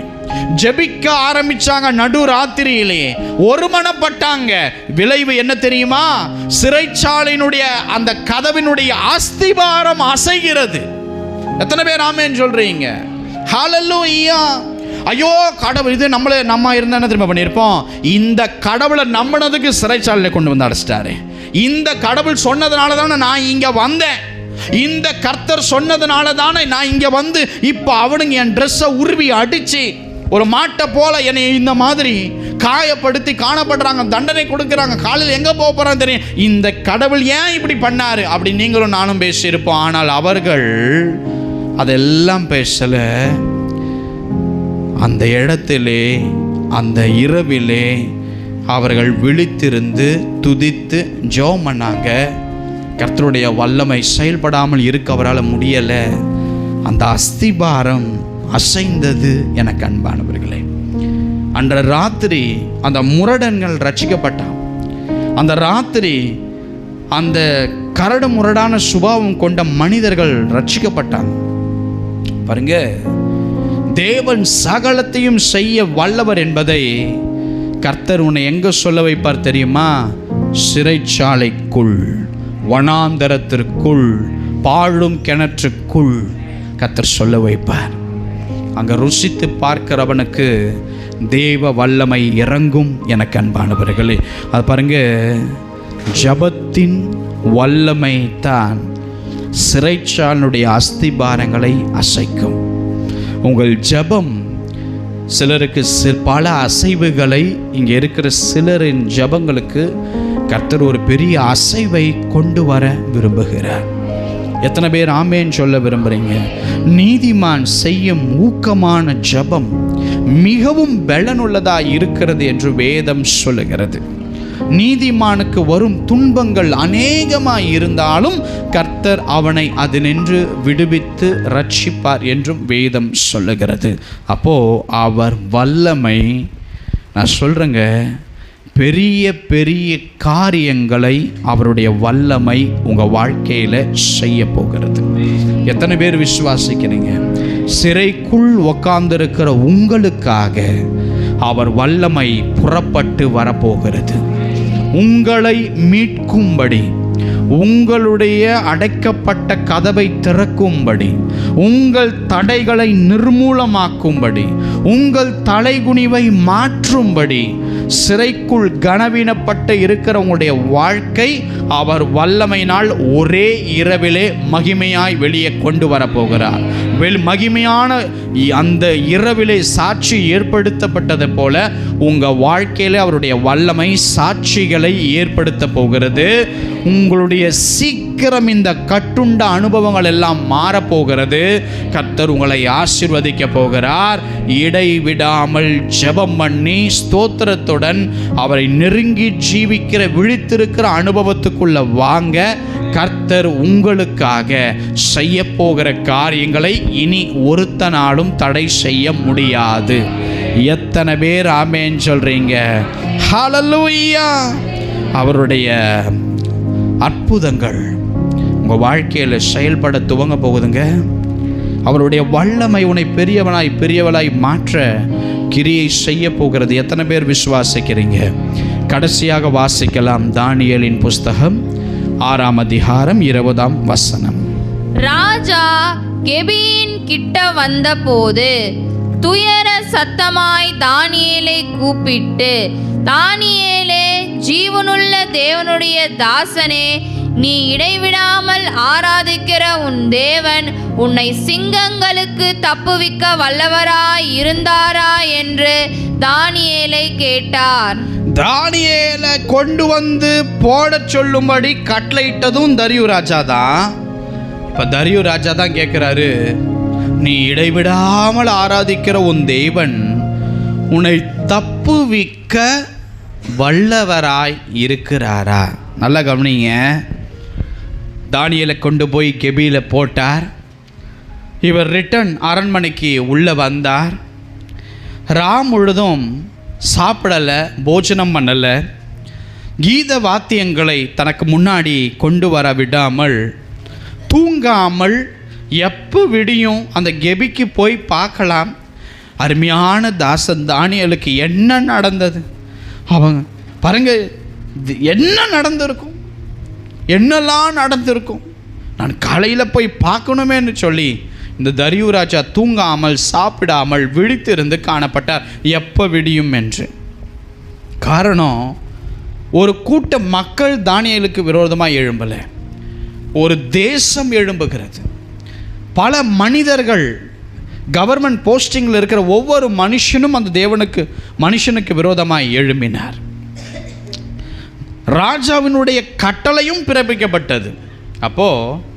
ஜெபிக்க ஆரம்பிச்சாங்க. நடுராத்திரியிலேயே ஒருமனப்பட்டாங்க. விளைவு என்ன தெரியுமா? சிறைச்சாலையினுடைய அந்த கதவினுடைய அஸ்திபாரம் அசைகிறது. எத்தனை பேர் ஆமென் சொல்றீங்க? ஹல்லேலூயா. ஐயோ கடவுள், இது நம்ம இருந்தா என்ன திரும்ப பண்ணியிருப்போம்? இந்த கடவுளை நம்பினதுக்கு சிறைச்சாலையில கொண்டு வந்து அடைச்சிட்டாரு. இந்த கடவுள் சொன்னதுனால தானே நான் இங்க வந்தேன், இந்த கர்த்தர் சொன்னதுனால தானே நான் இங்க வந்து இப்போ அவனுங்க என் ட்ரெஸ்ஸை உருவி அடிச்சு ஒரு மாட்டை போல என்னை இந்த மாதிரி காயப்படுத்தி காணப்படுறாங்க, தண்டனை கொடுக்குறாங்க, காலையில் எங்கே போக போகிறான்னு தெரியும். இந்த கடவுள் ஏன் இப்படி பண்ணாரு அப்படி நீங்களும் நானும் பேசியிருப்போம். ஆனால் அவர்கள் அதெல்லாம் பேசலை. அந்த இடத்திலே அந்த இரவிலே அவர்கள் விழித்திருந்து துதித்து ஜெபம் பண்ணாங்க. கர்த்தருடைய வல்லமை செயல்படாமல் இருக்க அவரால் முடியலை. அந்த அஸ்திபாரம் அசைந்தது. எனக்கு அன்பானவர்களே, அன்ற ராத்திரி அந்த முரடன்கள் ரட்சிக்கப்பட்டான். அந்த ராத்திரி அந்த கரடு முரடான சுபாவம் கொண்ட மனிதர்கள் ரட்சிக்கப்பட்டாங்க. பாருங்க, தேவன் சகலத்தையும் செய்ய வல்லவர் என்பதை கர்த்தர் உன்னை எங்க சொல்ல வைப்பார் தெரியுமா? சிறைச்சாலைக்குள், வனாந்தரத்திற்குள், பாழும் கிணற்றுக்குள் கர்த்தர் சொல்ல வைப்பார். அங்கே ருசித்து பார்க்கிறவனுக்கு தேவ வல்லமை இறங்கும். எனக்கு அன்பானவர்களே, அது பாருங்க, ஜபத்தின் வல்லமை தான் சிறைச்சாலையுடைய அஸ்திபாரங்களை அசைக்கும். உங்கள் ஜபம் சிலருக்கு பல அசைவுகளை, இங்கே இருக்கிற சிலரின் ஜபங்களுக்கு கர்த்தர் ஒரு பெரிய அசைவை கொண்டு வர விரும்புகிறார். எத்தனை பேர் ஆமேன் சொல்ல விரும்புகிறீங்க? நீதிமான் செய்யும் ஊக்கமான ஜபம் மிகவும் பலனுள்ளதாக இருக்கிறது என்று வேதம் சொல்லுகிறது. நீதிமானுக்கு வரும் துன்பங்கள் அநேகமாய் இருந்தாலும் கர்த்தர் அவனை அதினின்று விடுவித்து ரட்சிப்பார் என்றும் வேதம் சொல்லுகிறது. அப்போ அவர் வல்லமை, நான் சொல்றேங்க, பெரிய பெரிய காரியங்களை அவருடைய வல்லமை உங்கள் வாழ்க்கையில் செய்ய போகிறது. எத்தனை பேர் விசுவாசிக்கிறீங்க? சிறைக்குள் உக்காந்திருக்கிற உங்களுக்காக அவர் வல்லமை புறப்பட்டு வரப்போகிறது. உங்களை மீட்கும்படி, உங்களுடைய அடைக்கப்பட்ட கதவை திறக்கும்படி, உங்கள் தடைகளை நிர்மூலமாக்கும்படி, உங்கள் தலைகுனிவை மாற்றும்படி, சிறைக்குள் கனவீனப்பட்டு இருக்கிற உங்களுடைய வாழ்க்கை அவர் வல்லமையினால் ஒரே இரவிலே மகிமையாய் வெளியே கொண்டு வரப்போகிறார். மகிமையான அந்த இரவிலே சாட்சி ஏற்படுத்தப்பட்டது போல உங்கள் வாழ்க்கையில் அவருடைய வல்லமை சாட்சிகளை ஏற்படுத்த போகிறது. உங்களுடைய சீக்கிரம் இந்த கட்டுண்ட அனுபவங்கள் எல்லாம் மாறப்போகிறது. கர்த்தர் உங்களை ஆசீர்வதிக்க போகிறார். இடைவிடாமல் ஜெபம் பண்ணி ஸ்தோத்திரத்துடன் அவரை நெருங்கி ஜீவிக்கிற விழித்திருக்கிற அனுபவத்துக்குள்ள வாங்க. கர்த்தர் உங்களுக்காக செய்ய போகிற காரியங்களை இனி ஒருத்தனாலும் தடை செய்ய முடியாது. எத்தனை பேர் ஆமென் சொல்றீங்க? ஹல்லேலூயா! அவருடைய அற்புதங்கள் உங்கள் வாழ்க்கையில் செயல்பட துவங்க போகுதுங்க. அவருடைய வல்லமை உன்னை பெரியவளாய் மாற்ற கிரியை செய்ய போகிறது. எத்தனை பேர் விசுவாசிக்கிறீங்க? கடைசியாக வாசிக்கலாம் தானியேலின் புஸ்தகம் 6ஆம் அதிகாரம் 20ஆம் வசனம். ராஜா கெபியின் கிட்ட வந்தபோது துயர சத்தமாய் தானியேலை கூப்பிட்டு, தானியேலே, ஜீவனுள்ள தேவனுடைய தாசனே, நீ இடைவிடாமல் ஆராதிக்கிற உன் தேவன் உன்னை சிங்கங்களுக்கு தப்புவிக்க வல்லவராய் இருந்தாரா என்று தானியேலை கேட்டார். தானியேலை கொண்டு வந்து போட சொல்லும்படி கட்டளையிட்டதும் தரியு ராஜா தான். இப்ப தரியு ராஜா தான் கேட்கிறாரு, நீ இடைவிடாமல் ஆராதிக்கிற உன் தேவன் உன்னை தப்புவிக்க வல்லவராய் இருக்கிறாரா? நல்லா கவனிங்க. தானியேலை கொண்டு போய் கெபியில போட்டார். இவர் ரிட்டன் அரண்மனைக்கு உள்ள வந்தார். முழுதும் சாப்பிடலை, போஜனம் பண்ணலை. கீத வாத்தியங்களை தனக்கு முன்னாடி கொண்டு வர விடாமல், தூங்காமல், எப்போ விடியும் அந்த கெபிக்கு போய் பார்க்கலாம். அருமையான தாசன் தானியேலுக்கு என்ன நடந்தது? அவங்க பாருங்க, என்ன நடந்திருக்கும், என்னெல்லாம் நடந்திருக்கும், நான் காலையில் போய் பார்க்கணுமேன்னு சொல்லி இந்த தரியு ராஜா தூங்காமல் சாப்பிடாமல் விழித்திருந்து காணப்பட்டார், எப்போ விடியும் என்று. காரணம், ஒரு கூட்ட மக்கள் தானியேலுக்கு விரோதமாக எழும்பலை, ஒரு தேசம் எழும்புகிறது. பல மனிதர்கள், கவர்மெண்ட் போஸ்டிங்கில் இருக்கிற ஒவ்வொரு மனுஷனும் அந்த மனுஷனுக்கு விரோதமாக எழும்பினார். ராஜாவினுடைய கட்டளையும் பிறப்பிக்கப்பட்டது. அப்போது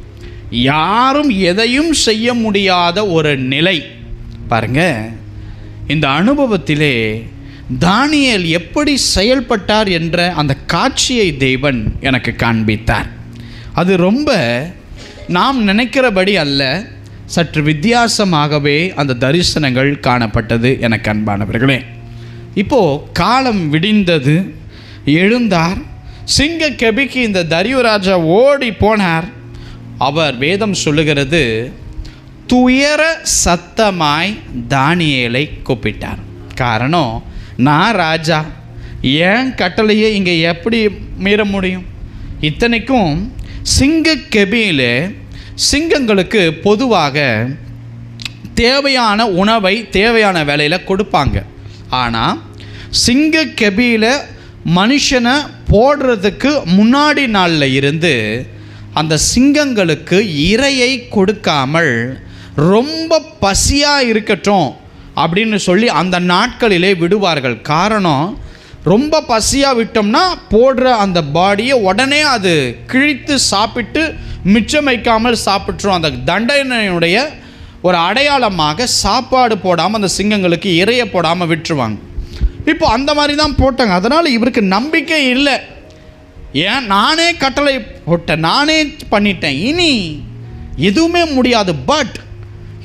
யாரும் எதையும் செய்ய முடியாத ஒரு நிலை பாருங்க. இந்த அனுபவத்திலே தானியேல் எப்படி செயல்பட்டார் என்ற அந்த காட்சியை தேவன் எனக்கு காண்பித்தார். அது ரொம்ப நாம் நினைக்கிறபடி அல்ல, சற்று வித்தியாசமாகவே அந்த தரிசனங்கள் காணப்பட்டது எனக்கு அன்பானவர்களே. இப்போது காலம் விடிந்தது, எழுந்தார். சிங்க கெபிக்கு இந்த தரியு ராஜா ஓடி போனார். அவர், வேதம் சொல்லுகிறது, துயர சத்தமாய் தானியேலை கூப்பிட்டார். காரணம், நான் ராஜா, ஏன் கட்டளையை இங்கே எப்படி மீற முடியும்? இத்தனைக்கும் சிங்க கெபியில சிங்கங்களுக்கு பொதுவாக தேவையான உணவை தேவையான வேலையில் கொடுப்பாங்க. ஆனால் சிங்க கெபியில் மனுஷனை போடுறதுக்கு முன்னாடி நாளில் இருந்து அந்த சிங்கங்களுக்கு இரையை கொடுக்காமல் ரொம்ப பசியாக இருக்கட்டும் அப்படின்னு சொல்லி அந்த நாட்களிலே விடுவார்கள். காரணம், ரொம்ப பசியாக விட்டோம்னா போடுற அந்த பாடியை உடனே அது கிழித்து சாப்பிட்டு மிச்சம் வைக்காமல் சாப்பிட்ரும். அந்த தண்டனையுடைய ஒரு அடையாளமாக சாப்பாடு போடாமல் அந்த சிங்கங்களுக்கு இறைய போடாமல் விட்டுருவாங்க. இப்போ அந்த மாதிரி தான் போட்டாங்க. அதனால் இவருக்கு நம்பிக்கை இல்லை. ஏன், நானே கட்டளை போட்டேன், நானே பண்ணிட்டேன், இனி எதுவுமே முடியாது. பட்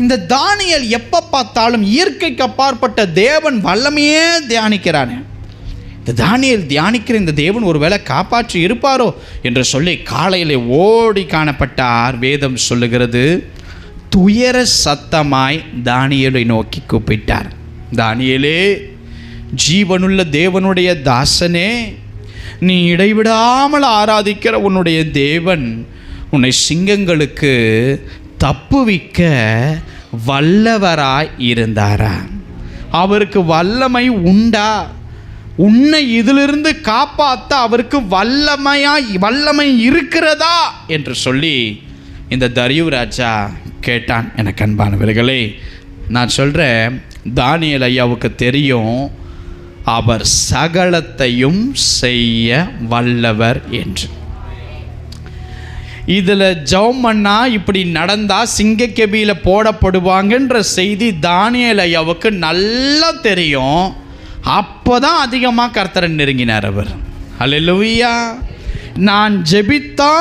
இந்த தானியேல் எப்போ பார்த்தாலும் இயற்கைக்கு அப்பாற்பட்ட தேவன் வல்லமையே தியானிக்கிறானே, இந்த தானியேல் தியானிக்கிற இந்த தேவன் ஒருவேளை காப்பாற்றி இருப்பாரோ என்று சொல்லி காலையில் ஓடி காணப்பட்டார். வேதம் சொல்லுகிறது, துயர சத்தமாய் தானியேலை நோக்கி கூப்பிட்டார். தானியேலே, ஜீவனுள்ள தேவனுடைய தாசனே, நீ இடைவிடாமல் ஆராதிக்கிற உன்னுடைய தேவன் உன்னை சிங்கங்களுக்கு தப்புவிக்க வல்லவராய் இருந்தாரா? அவருக்கு வல்லமை உண்டா? உன்னை இதிலிருந்து காப்பாற்ற அவருக்கு வல்லமை இருக்கிறதா என்று சொல்லி இந்த தரியு ராஜா கேட்டான். எனக்கு அன்பானவர்களே, நான் சொல்கிறேன், தானியேல் ஐயாவுக்கு தெரியும் அவர் சகலத்தையும் செய்ய வல்லவர் என்று. இதில் ஜெபம் பண்ணா இப்படி நடந்தால் சிங்கக்கெபியில் போடப்படுவாங்கன்ற செய்தி தானியேல் ஐயாவுக்கு நல்லா தெரியும். அப்போ தான் அதிகமாக கர்த்தரை நெருங்கினார் அவர். அல்லேலூயா. நான் ஜெபித்தா,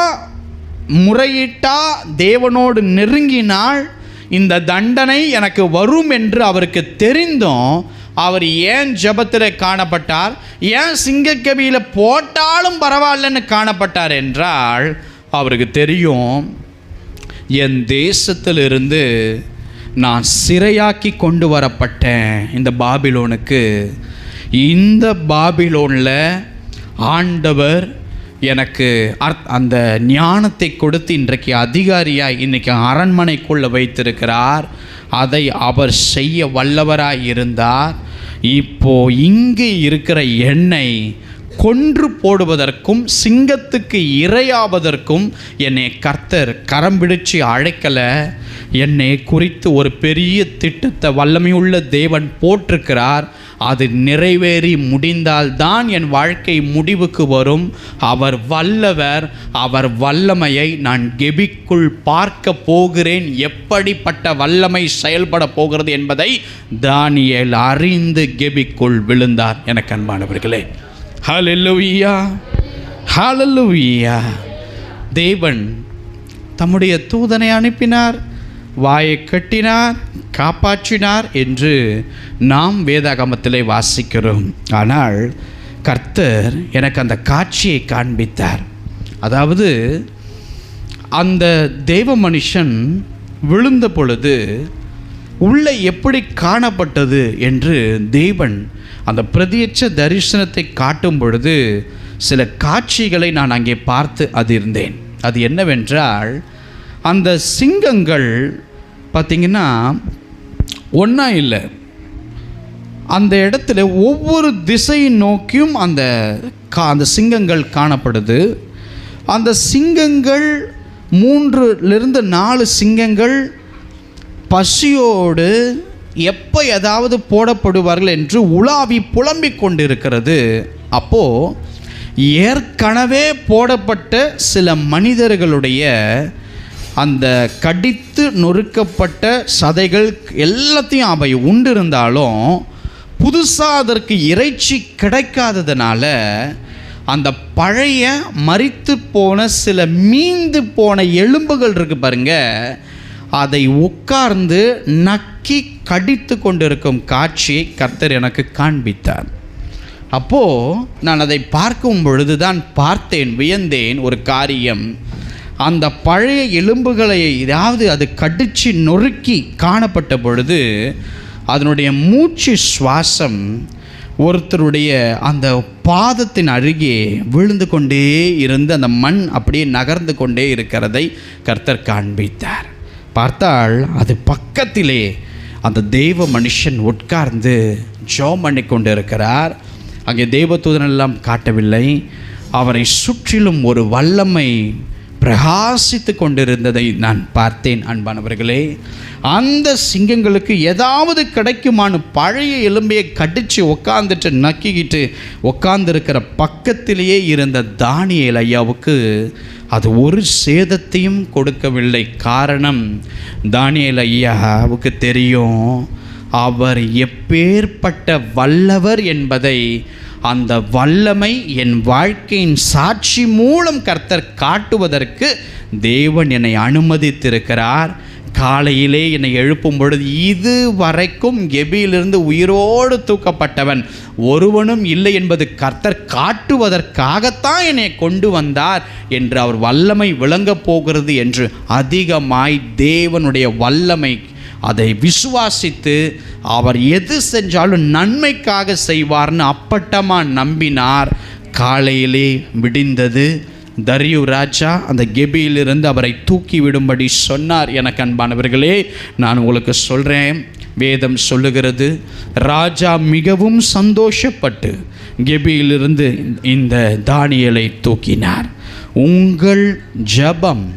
முறையிட்டா, தேவனோடு நெருங்கினால் இந்த தண்டனை எனக்கு வரும் என்று அவருக்கு தெரிந்தும் அவர் ஏன் ஜெபத்தில் காணப்பட்டார்? ஏன் சிங்கக்கெபியில் போட்டாலும் பரவாயில்லன்னு காணப்பட்டார் என்றால், அவருக்கு தெரியும், என் தேசத்திலிருந்து நான் சிறையாக்கி கொண்டு வரப்பட்டேன் இந்த பாபிலோனுக்கு. இந்த பாபிலோனில் ஆண்டவர் எனக்கு அந்த ஞானத்தை கொடுத்து இன்றைக்கு அதிகாரியாய் இன்றைக்கி அரண்மனைக்குள்ளே வைத்திருக்கிறார். அதை அவர் செய்ய வல்லவராய் இருந்தார். இப்போ இங்கு இருக்கிற என்னை கொன்று போடுவதற்கும் சிங்கத்துக்கு இரையாவதற்கும் என்னை கர்த்தர் கரம் பிடிச்சு அழைக்கலை. என்னை குறித்து ஒரு பெரிய திட்டத்தை வல்லமையுள்ள தேவன் போட்டிருக்கிறார். அது நிறைவேறி முடிந்தால்தான் என் வாழ்க்கை முடிவுக்கு வரும். அவர் வல்லவர். அவர் வல்லமையை நான் கெபிக்குள் பார்க்க போகிறேன். எப்படிப்பட்ட வல்லமை செயல்பட போகிறது என்பதை தானியேல் அறிந்து கெபிக்குள் விழுந்தார். எனக்கு அன்பானவர்களே, ஹல்லேலூயா, ஹல்லேலூயா. தேவன் தம்முடைய தூதனை அனுப்பினார், வாயை கட்டினார், காப்பாற்றினார் என்று நாம் வேதாகமத்திலே வாசிக்கிறோம். ஆனால் கர்த்தர் எனக்கு அந்த காட்சியை காண்பித்தார். அதாவது அந்த தேவ மனுஷன் விழுந்த பொழுது உள்ளே எப்படி காணப்பட்டது என்று தேவன் அந்த பிரதியட்ச தரிசனத்தை காட்டும் பொழுது சில காட்சிகளை நான் அங்கே பார்த்து அதிர்ந்தேன். அது என்னவென்றால், அந்த சிங்கங்கள் பார்த்திங்கன்னா ஒன்றா இல்லை, அந்த இடத்துல ஒவ்வொரு திசையை நோக்கியும் அந்த சிங்கங்கள் காணப்படுது. அந்த சிங்கங்கள் 3-4 சிங்கங்கள் பசியோடு எப்போ ஏதாவது போடப்படுவார்கள் என்று உலாவி புலம்பிக் கொண்டிருக்கிறது. அப்போது ஏற்கனவே போடப்பட்ட சில மனிதர்களுடைய அந்த கடித்து நொறுக்கப்பட்ட சதைகள் எல்லாத்தையும் அவை உண்டிருந்தாலும் புதுசாக அதற்கு இறைச்சி கிடைக்காததுனால அந்த பழைய மரித்து போன சில மீந்து போன எலும்புகள் இருக்கு பாருங்க, அதை உட்கார்ந்து நக்கி கடித்து கொண்டிருக்கும் காட்சியை கர்த்தர் எனக்கு காண்பித்தார். அப்போது நான் அதை பார்க்கும் பொழுது தான் பார்த்தேன், வியந்தேன் ஒரு காரியம். அந்த பழைய எலும்புகளை ஏதாவது அது கடிச்சு நொறுக்கி காணப்பட்ட பொழுது அதனுடைய மூச்சு சுவாசம் ஒருத்தருடைய அந்த பாதத்தின் அருகே விழுந்து கொண்டே இருந்து அந்த மண் அப்படியே நகர்ந்து கொண்டே இருக்கிறதை கர்த்தர் காண்பித்தார். பார்த்தால் அது பக்கத்திலே அந்த தெய்வ மனுஷன் உட்கார்ந்து ஜெபம் பண்ணி கொண்டு இருக்கிறார். அங்கே தேவதூதனெல்லாம் காட்டவில்லை, அவரை சுற்றிலும் ஒரு வல்லமை பிரகாசித்து கொண்டிருந்ததை நான் பார்த்தேன். அன்பானவர்களே, அந்த சிங்கங்களுக்கு ஏதாவது கிடைக்குமான்னு பழைய எலும்பையை கடிச்சு உக்காந்துட்டு நக்கிக்கிட்டு உக்காந்துருக்கிற பக்கத்திலேயே இருந்த தானியேல் ஐயாவுக்கு அது ஒரு சேதத்தையும் கொடுக்கவில்லை. காரணம், தானியேல் ஐயாவுக்கு தெரியும் அவர் எப்பேற்பட்ட வல்லவர் என்பதை. அந்த வல்லமை என் வாழ்க்கையின் சாட்சி மூலம் கர்த்தர் காட்டுவதற்கு தேவன் என்னை அனுமதித்திருக்கிறார். காலையிலே என்னை எழுப்பும் பொழுது இதுவரைக்கும் கெபியிலிருந்து உயிரோடு தூக்கப்பட்டவன் ஒருவனும் இல்லை என்பது கர்த்தர் காட்டுவதற்காகத்தான் என்னை கொண்டு வந்தார் என்று அவர் வல்லமை விளங்கப் போகிறது என்று அதிகமாய் தேவனுடைய வல்லமை அதை விசுவாசித்து அவர் எது செஞ்சாலும் நன்மைக்காக செய்வார்னு அப்பட்டமாக நம்பினார். காலையிலே விடிந்தது. தரியு ராஜா அந்த கெபியிலிருந்து அவரை தூக்கி விடும்படி சொன்னார். எனக்கு அன்பானவர்களே, நான் உங்களுக்கு சொல்கிறேன், வேதம் சொல்லுகிறது, ராஜா மிகவும் சந்தோஷப்பட்டு கெபியிலிருந்து இந்த தானியேலை தூக்கினார். உங்கள் ஜெபம்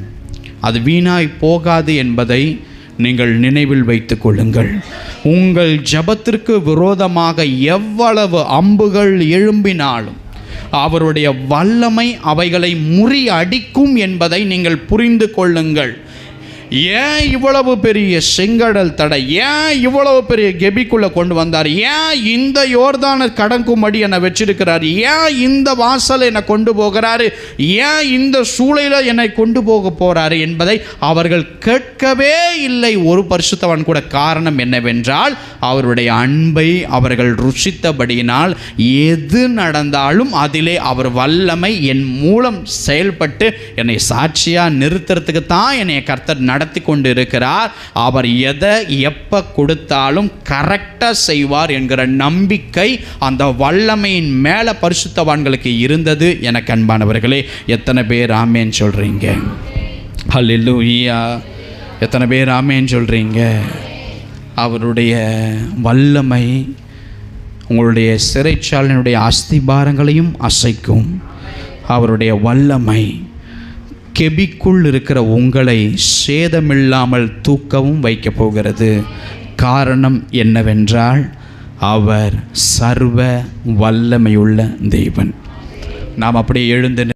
அது வீணாய் போகாது என்பதை நீங்கள் நினைவில் வைத்துக் கொள்ளுங்கள். உங்கள் ஜெபத்திற்கு விரோதமாக எவ்வளவு அம்புகள் எழும்பினாலும் அவருடைய வல்லமை அவைகளை முறியடிக்கும் என்பதை நீங்கள் புரிந்து கொள்ளுங்கள். ஏன் இவ்வளவு பெரிய செங்கடல் தடை, ஏன் இவ்வளவு பெரிய கெபிக்குள்ளே கொண்டு வந்தார், ஏன் இந்த யோர்தானை கடக்கும்படி என்னை வச்சிருக்கிறார், ஏன் இந்த வாசலை என்னை கொண்டு போகிறாரு, ஏன் இந்த சூளையில் என்னை கொண்டு போக போகிறாரு என்பதை அவர்கள் கேட்கவே இல்லை. ஒரு பரிசுத்தவான் கூட. காரணம் என்னவென்றால் அவருடைய அன்பை அவர்கள் ருசித்தபடியினால் எது நடந்தாலும் அதிலே அவர் வல்லமை என் மூலம் செயல்பட்டு என்னை சாட்சியாக நிறுத்துறதுக்கு தான் என்னை கர்த்தர் நடத்தி கொண்டு இருக்கிறார். அவர் எதை எப்ப கொடுத்தாலும் கரெக்டாக செய்வார் என்கிற நம்பிக்கை அந்த வல்லமையின் மேல பரிசுத்தவான்களுக்கு இருந்தது. எனக்கு அன்பானவர்களே, எத்தனை பேர் ஆமேன் சொல்றீங்க? ஹல்லேலூயா! எத்தனை பேர் ஆமேன் சொல்றீங்க? அவருடைய வல்லமை உங்களுடைய சிறைச்சாலையினுடைய அஸ்திபாரங்களையும் அசைக்கும். அவருடைய வல்லமை கெபிக்குள் இருக்கிற உங்களை சேதமில்லாமல் தூக்கவும் வைக்கப் போகிறது. காரணம் என்னவென்றால் அவர் சர்வ வல்லமையுள்ள தேவன். நாம் அப்படியே எழுந்து